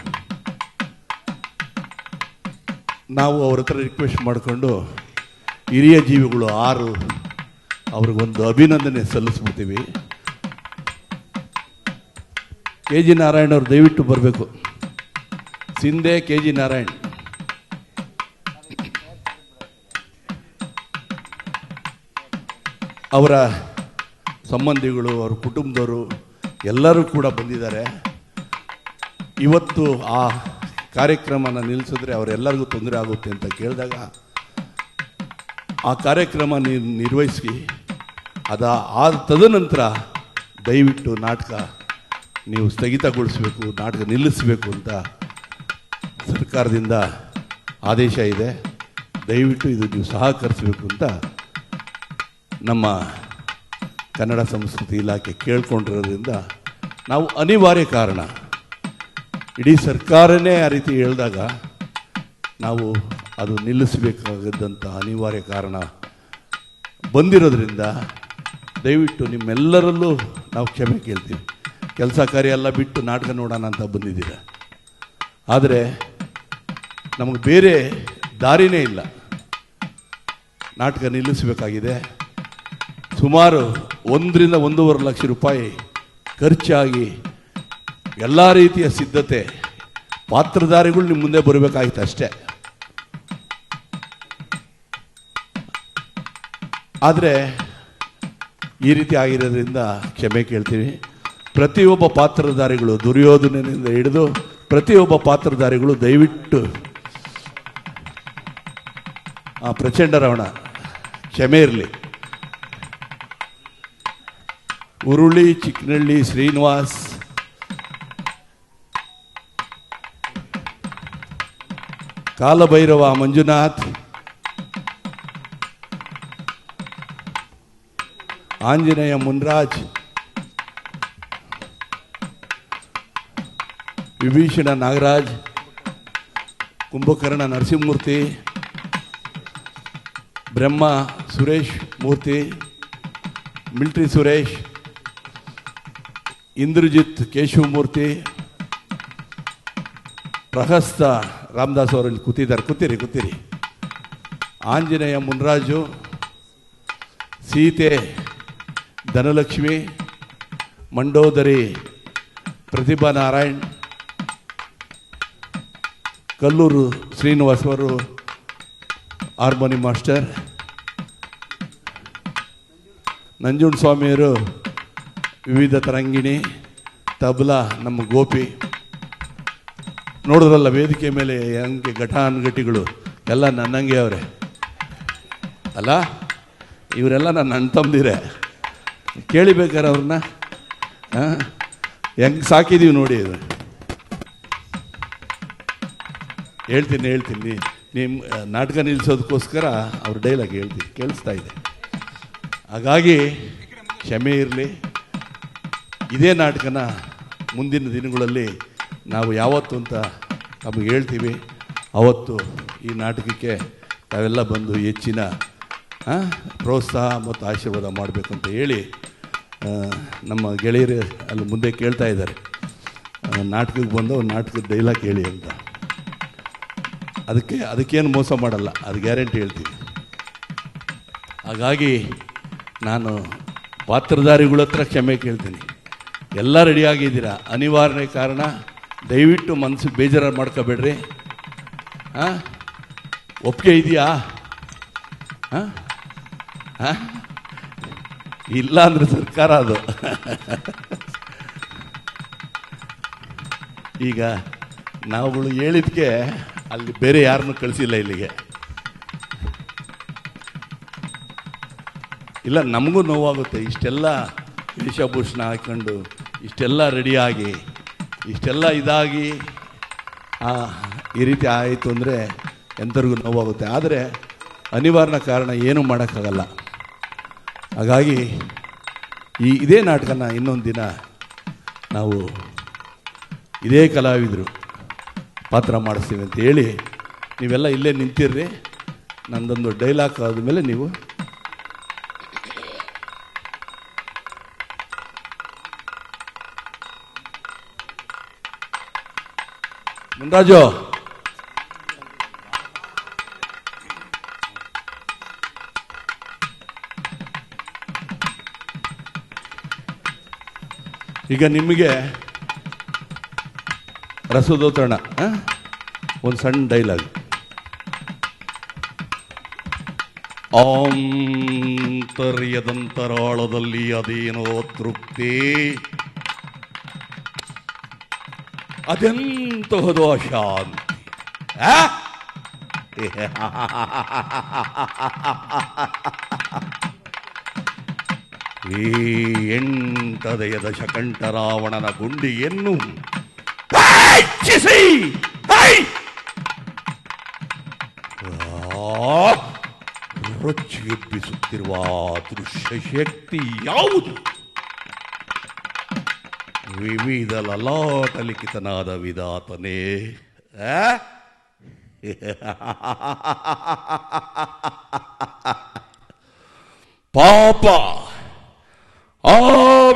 ನಾವು ಅವ್ರ ಹತ್ರ ರಿಕ್ವೆಸ್ಟ್ ಮಾಡಿಕೊಂಡು ಹಿರಿಯ ಜೀವಿಗಳು 6 ಅವ್ರಿಗೊಂದು ಅಭಿನಂದನೆ ಸಲ್ಲಿಸ್ಬಿಡ್ತೀವಿ. KG ನಾರಾಯಣ್ ಅವರು ದಯವಿಟ್ಟು ಬರಬೇಕು. ಸಿಂಧೆ KG ನಾರಾಯಣ್, ಅವರ ಸಂಬಂಧಿಗಳು, ಅವ್ರ ಕುಟುಂಬದವರು ಎಲ್ಲರೂ ಕೂಡ ಬಂದಿದ್ದಾರೆ. ಇವತ್ತು ಆ ಕಾರ್ಯಕ್ರಮನ ನಿಲ್ಲಿಸಿದ್ರೆ ಅವರೆಲ್ಲರಿಗೂ ತೊಂದರೆ ಆಗುತ್ತೆ ಅಂತ ಕೇಳಿದಾಗ ಆ ಕಾರ್ಯಕ್ರಮ ನಿರ್ವಹಿಸಿ ತದನಂತರ ದಯವಿಟ್ಟು ನಾಟಕ ನೀವು ಸ್ಥಗಿತಗೊಳಿಸಬೇಕು, ನಾಟಕ ನಿಲ್ಲಿಸಬೇಕು ಅಂತ ಸರ್ಕಾರದಿಂದ ಆದೇಶ ಇದೆ. ದಯವಿಟ್ಟು ಇದು ನೀವು ಸಹಕರಿಸಬೇಕು ಅಂತ ನಮ್ಮ ಕನ್ನಡ ಸಂಸ್ಕೃತಿ ಇಲಾಖೆ ಕೇಳ್ಕೊಂಡಿರೋದ್ರಿಂದ ನಾವು ಅನಿವಾರ್ಯ ಕಾರಣ, ಇಡೀ ಸರ್ಕಾರನೇ ಆ ರೀತಿ ಹೇಳಿದಾಗ ನಾವು ಅದು ನಿಲ್ಲಿಸಬೇಕಾಗದಂಥ ಅನಿವಾರ್ಯ ಕಾರಣ ಬಂದಿರೋದ್ರಿಂದ ದಯವಿಟ್ಟು ನಿಮ್ಮೆಲ್ಲರಲ್ಲೂ ನಾವು ಕ್ಷಮೆ ಕೇಳ್ತೀವಿ. ಕೆಲಸ ಕಾರ್ಯ ಎಲ್ಲ ಬಿಟ್ಟು ನಾಟಕ ನೋಡೋಣ ಅಂತ ಬಂದಿದ್ದೀರ, ಆದರೆ ನಮಗೆ ಬೇರೆ ದಾರಿನೇ ಇಲ್ಲ. ನಾಟಕ ನಿಲ್ಲಿಸಬೇಕಾಗಿದೆ. ಸುಮಾರು 1 ರಿಂದ 1.5 ಲಕ್ಷ ರೂಪಾಯಿ ಖರ್ಚಾಗಿ ಎಲ್ಲ ರೀತಿಯ ಸಿದ್ಧತೆ, ಪಾತ್ರಧಾರಿಗಳು ನಿಮ್ಮ ಮುಂದೆ ಬರಬೇಕಾಗಿತ್ತು ಅಷ್ಟೇ. ಆದರೆ ಈ ರೀತಿ ಆಗಿರೋದ್ರಿಂದ ಕ್ಷಮೆ ಕೇಳ್ತೀವಿ. ಪ್ರತಿಯೊಬ್ಬ ಪಾತ್ರಧಾರಿಗಳು, ದುರ್ಯೋಧನನಿಂದ ಹಿಡಿದು ಪ್ರತಿಯೊಬ್ಬ ಪಾತ್ರಧಾರಿಗಳು ದಯವಿಟ್ಟು ಪ್ರಚಂಡ ರಾವಣ ಕ್ಷಮೆ ಇರಲಿ. ಉರುಳಿ ಚಿಕ್ಕನಹಳ್ಳಿ ಶ್ರೀನಿವಾಸ್, ಕಾಲಭೈರವ ಮಂಜುನಾಥ್, ಆಂಜನೇಯ ಮುನ್ರಾಜ್, ವಿಭೀಷಣ ನಾಗರಾಜ್, ಕುಂಭಕರ್ಣ ನರಸಿಂಹಮೂರ್ತಿ, ಬ್ರಹ್ಮ ಸುರೇಶ್ ಮೂರ್ತಿ, ಮಿಲ್ಟ್ರಿ ಸುರೇಶ್, ಇಂದ್ರಜಿತ್ ಕೇಶವಮೂರ್ತಿ, ಪ್ರಹಸ್ತ ರಾಮದಾಸ್ ಅವರಲ್ಲಿ ಕೂತಿದ್ದಾರೆ, ಕೂತಿರಿ. ಆಂಜನೇಯ ಮುನ್ರಾಜು, ಸೀತೆ ಧನಲಕ್ಷ್ಮಿ, ಮಂಡೋದರಿ ಪ್ರತಿಭಾ ನಾರಾಯಣ್, ಕಲ್ಲೂರು ಶ್ರೀನಿವಾಸ್ ಅವರು ಹಾರ್ಮೋನಿ ಮಾಸ್ಟರ್, ನಂಜುಂಡ ಸ್ವಾಮಿಯವರು ವಿವಿಧ ತರಂಗಿಣಿ, ತಬಲಾ ನಮ್ಮ ಗೋಪಿ. ನೋಡಿದ್ರಲ್ಲ ವೇದಿಕೆ ಮೇಲೆ ಹಂಗೆ ಘಟಾನುಘಟಿಗಳು ಎಲ್ಲ ನನ್ನಂಗೆ ಅವರೇ ಅಲ್ಲ, ಇವರೆಲ್ಲ ನನ್ನ ಅಣ್ಣ ತಮ್ಮದಿರೇ. ಕೇಳಿಬೇಕಾರೆ ಅವ್ರನ್ನ ಹೆಂಗೆ ಸಾಕಿದ್ದೀವಿ ನೋಡಿ. ಇದು ಹೇಳ್ತೀನಿ ನಿಮ್ಮ ನಾಟಕ ನಿಲ್ಲಿಸೋದಕ್ಕೋಸ್ಕರ ಅವ್ರ ಡೈಲಾಗ್ ಹೇಳ್ತೀನಿ, ಕೇಳಿಸ್ತಾ ಇದೆ. ಹಾಗಾಗಿ ಕ್ಷಮೆ ಇರಲಿ. ಇದೇ ನಾಟಕನ ಮುಂದಿನ ದಿನಗಳಲ್ಲಿ ನಾವು ಯಾವತ್ತು ಅಂತ ನಮಗೆ ಹೇಳ್ತೀವಿ, ಅವತ್ತು ಈ ನಾಟಕಕ್ಕೆ ತಾವೆಲ್ಲ ಬಂದು ಹೆಚ್ಚಿನ ಪ್ರೋತ್ಸಾಹ ಮತ್ತು ಆಶೀರ್ವಾದ ಮಾಡಬೇಕು ಅಂತ ಹೇಳಿ ನಮ್ಮ ಗೆಳೆಯರು ಅಲ್ಲಿ ಮುಂದೆ ಕೇಳ್ತಾ ಇದ್ದಾರೆ, ನಾಟಕಕ್ಕೆ ಬಂದು ಒಂದು ನಾಟಕದ ಡೈಲಾಗ್ ಹೇಳಿ ಅಂತ. ಅದಕ್ಕೇನು ಮೋಸ ಮಾಡಲ್ಲ, ಅದು ಗ್ಯಾರಂಟಿ ಹೇಳ್ತೀನಿ. ಹಾಗಾಗಿ ನಾನು ಪಾತ್ರಧಾರಿಗಳ ಹತ್ರ ಕ್ಷಮೆ ಕೇಳ್ತೀನಿ. ಎಲ್ಲ ರೆಡಿಯಾಗಿದ್ದೀರಾ, ಅನಿವಾರ್ಯ ಕಾರಣ ದಯವಿಟ್ಟು ಮನಸ್ಸಿಗೆ ಬೇಜಾರು ಮಾಡ್ಕೋಬೇಡ್ರಿ. ಹಾಂ, ಒಪ್ಪಿಗೆ ಇದೆಯಾ? ಹಾಂ ಹಾಂ, ಇಲ್ಲ ಅಂದರೆ ಸರ್ಕಾರ ಅದು. ಈಗ ನಾವುಗಳು ಹೇಳಿದ್ಕೆ ಅಲ್ಲಿ ಬೇರೆ ಯಾರನ್ನೂ ಕಳಿಸಿಲ್ಲ ಇಲ್ಲಿಗೆ. ಇಲ್ಲ, ನಮಗೂ ನೋವಾಗುತ್ತೆ. ಇಷ್ಟೆಲ್ಲ ವೇಷಭೂಷಣ ಹಾಕ್ಕೊಂಡು ಇಷ್ಟೆಲ್ಲ ರೆಡಿಯಾಗಿ ಇಷ್ಟೆಲ್ಲ ಇದಾಗಿ ಈ ರೀತಿ ಆಯಿತು ಅಂದರೆ ಎಂಥವ್ರಿಗೂ ನೋವಾಗುತ್ತೆ. ಆದರೆ ಅನಿವಾರ್ಯ ಕಾರಣ ಏನೂ ಮಾಡೋಕ್ಕಾಗಲ್ಲ. ಹಾಗಾಗಿ ಇದೇ ನಾಟಕನ ಇನ್ನೊಂದು ದಿನ ನಾವು ಇದೇ ಕಲಾವಿದರು ಪಾತ್ರ ಮಾಡಿಸ್ತೀವಿ ಅಂತ ಹೇಳಿ ನೀವೆಲ್ಲ ಇಲ್ಲೇ ನಿಂತಿರ್ರಿ. ನಂದೊಂದು ಡೈಲಾಗ್ ಆದಮೇಲೆ ನೀವು ಮುನ್ರಾಜು ಈಗ ನಿಮಗೆ ರಸದೋತರಣ ಒಂದು ಸಣ್ಣ ಡೈಲಾಗ್. ಆಂತರ್ಯದಂತರಾಳದಲ್ಲಿ ಅದೇನೋ ತೃಪ್ತಿ, ಅದೆಂತಹದು ಅಶಾಂತಿ. ಈ ಎಂಟದೆಯ ದಶಕಂಠ ರಾವಣನ ಗುಂಡಿಯನ್ನು ರೊಚ್ಚಿಗೆಬ್ಬಿಸುತ್ತಿರುವ ದೃಶ್ಯ ಶಕ್ತಿ ಯಾವುದು? ವಿವಿಧ ಲಲಾಟ ಲಿಖಿತನಾದ ವಿಧಾತನೇ. ಪಾಪ, ಆ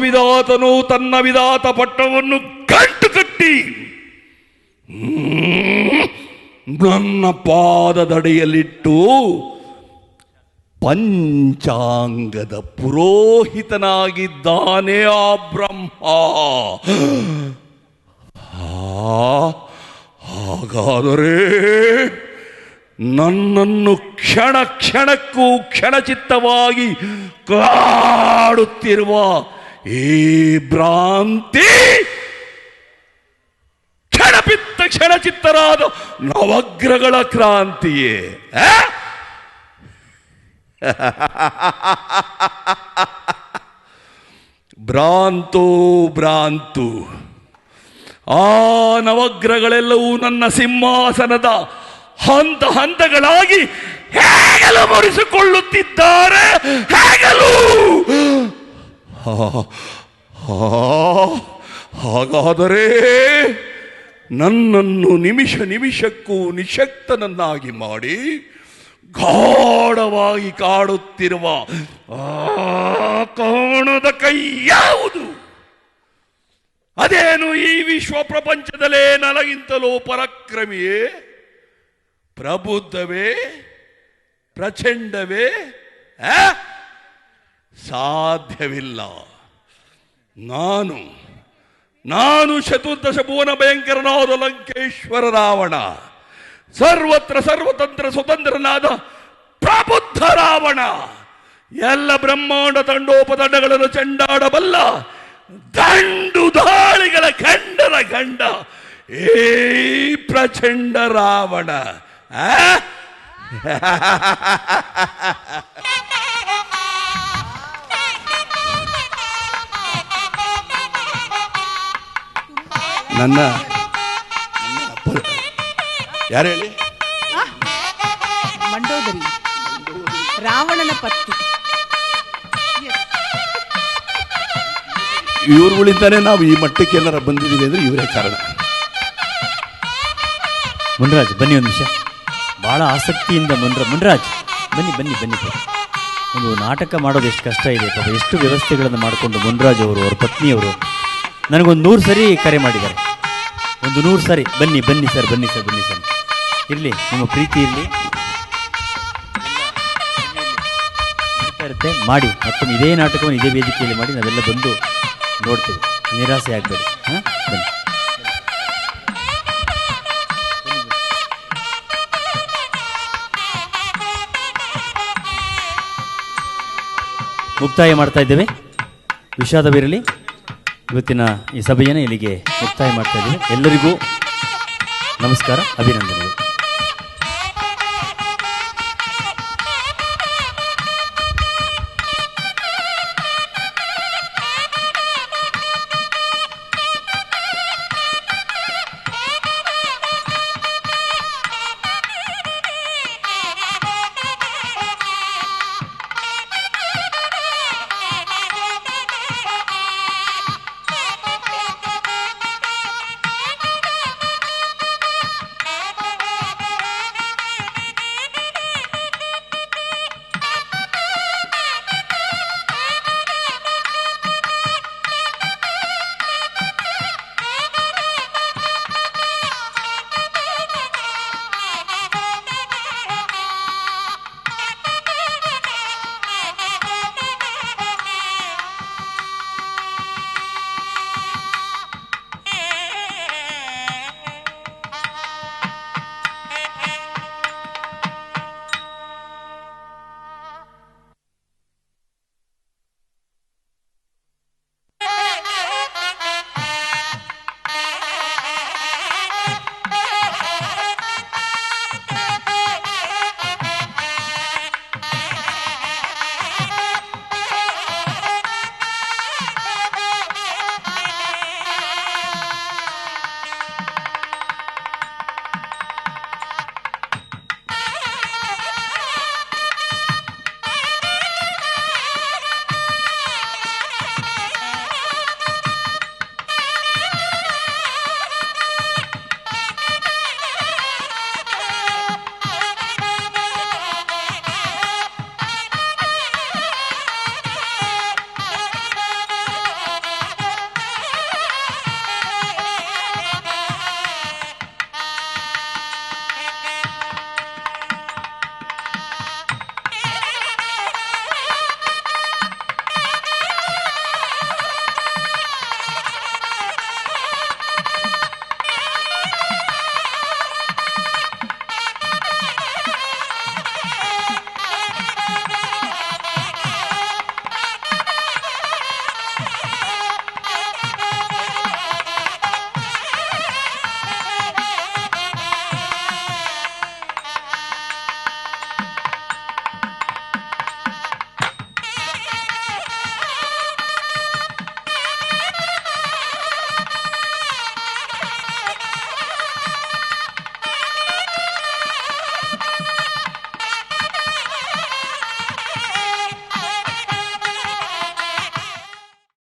ವಿಧಾತನು ತನ್ನ ವಿಧಾತ ಪಟ್ಟವನ್ನು ಗಂಟು ಕಟ್ಟಿ ನನ್ನ ಪಾದದಡಿಯಲ್ಲಿಟ್ಟು ಪಂಚಾಂಗದ ಪುರೋಹಿತನಾಗಿದ್ದಾನೆ ಆ ಬ್ರಹ್ಮ. ಹಾಗಾದರೆ ನನ್ನನ್ನು ಕ್ಷಣ ಕ್ಷಣಕ್ಕೂ ಕ್ಷಣಚಿತ್ತವಾಗಿ ಕಾಡುತ್ತಿರುವ ಈ ಭ್ರಾಂತಿ ಕ್ಷಣಚಿತ್ತರಾದ ನವಗ್ರಹಗಳ ಕ್ರಾಂತಿಯೇ? ಭ್ರಾಂತು ಭ್ರಾಂತು. ಆ ನವಗ್ರಹಗಳೆಲ್ಲವೂ ನನ್ನ ಸಿಂಹಾಸನದ ಹಂತ ಹಂತಗಳಾಗಿ ಹೇಗಲು ಮುರಿಸಿಕೊಳ್ಳುತ್ತಿದ್ದಾರೆ. ಹೇಗಲು? ಹಾಗಾದರೆ ನನ್ನನ್ನು ನಿಮಿಷ ನಿಮಿಷಕ್ಕೂ ನಿಶಕ್ತನನ್ನಾಗಿ ಮಾಡಿ ಗಾಢವಾಗಿ ಕಾಡುತ್ತಿರುವ ಆ ಕೋಣದ ಕೈ ಯಾವುದು? ಅದೇನು ಈ ವಿಶ್ವ ಪ್ರಪಂಚದಲ್ಲೇ ನನಗಿಂತಲೂ ಪರಾಕ್ರಮಿಯೇ, ಪ್ರಬುದ್ಧವೇ, ಪ್ರಚಂಡವೇ? ಸಾಧ್ಯವಿಲ್ಲ. ನಾನು ಚತುರ್ದಶ ಭುವನ ಭಯಂಕರನಾದ ಲಂಕೇಶ್ವರ ರಾವಣ, ಸರ್ವತ್ರ ಸರ್ವತಂತ್ರ ಸ್ವತಂತ್ರನಾದ ಪ್ರಬುದ್ಧ ರಾವಣ, ಎಲ್ಲ ಬ್ರಹ್ಮಾಂಡ ತಂಡೋಪತಂಡಗಳನ್ನು ಚೆಂಡಾಡಬಲ್ಲ ದಂಡು ದಾಳಿಗಳ ಗಂಡನ ಗಂಡ ಏ ಪ್ರಚಂಡ ರಾವಣ. ನನ್ನ ಯಾರು ಹೇಳಿ? ಮಂಡೋದರಿ, ರಾವಣನ ಪತ್ನಿ. ಇವ್ರುಗಳಿಂದಾನೇ ನಾವು ಈ ಮಟ್ಟಕ್ಕೆ ಏನಾರ ಬಂದಿದ್ದೀವಿ ಅಂದ್ರೆ ಇವರೇ ಕಾರಣ. ಮುನ್ರಾಜ್ ಬನ್ನಿ ಒಂದು ನಿಮಿಷ. ಬಹಳ ಆಸಕ್ತಿಯಿಂದ ಮುನ್ರಾಜ್ ಬನ್ನಿ ಬನ್ನಿ ಬನ್ನಿ ಒಂದು ನಾಟಕ ಮಾಡೋದು ಎಷ್ಟು ಕಷ್ಟ ಇದೆ ಪಾಪ, ಎಷ್ಟು ವ್ಯವಸ್ಥೆಗಳನ್ನು ಮಾಡಿಕೊಂಡು ಮುನ್ರಾಜ್ ಅವರು ಅವ್ರ ಪತ್ನಿಯವರು ನನಗೊಂದು 100 ಸರಿ ಕರೆ ಮಾಡಿದ್ದಾರೆ. ಒಂದು 100 ಸರಿ ಬನ್ನಿ ಬನ್ನಿ ಸರ್, ಬನ್ನಿ ಸರ್, ಬನ್ನಿ ಸರ್. ಇರಲಿ, ನಿಮ್ಮ ಪ್ರೀತಿ ಇರಲಿ, ಇರುತ್ತೆ ಮಾಡಿ. ಮತ್ತೊಮ್ಮೆ ಇದೇ ನಾಟಕವನ್ನು ಇದೇ ವೇದಿಕೆಯಲ್ಲಿ ಮಾಡಿ ನಾವೆಲ್ಲ ಬಂದು ನೋಡ್ತೇವೆ. ನಿರಾಸೆ ಆಗಬೇಡಿ. ಹಾಂ, ಬನ್ನಿ. ಮುಕ್ತಾಯ ಮಾಡ್ತಾ ಇದ್ದೇವೆ. ವಿಷಾದವಿರಲಿ. ಇವತ್ತಿನ ಈ ಸಭೆಯನ್ನು ಇಲ್ಲಿಗೆ ಮುಕ್ತಾಯ ಮಾಡ್ತಾ ಇದ್ದೇವೆ. ಎಲ್ಲರಿಗೂ ನಮಸ್ಕಾರ, ಅಭಿನಂದನೆಗಳು.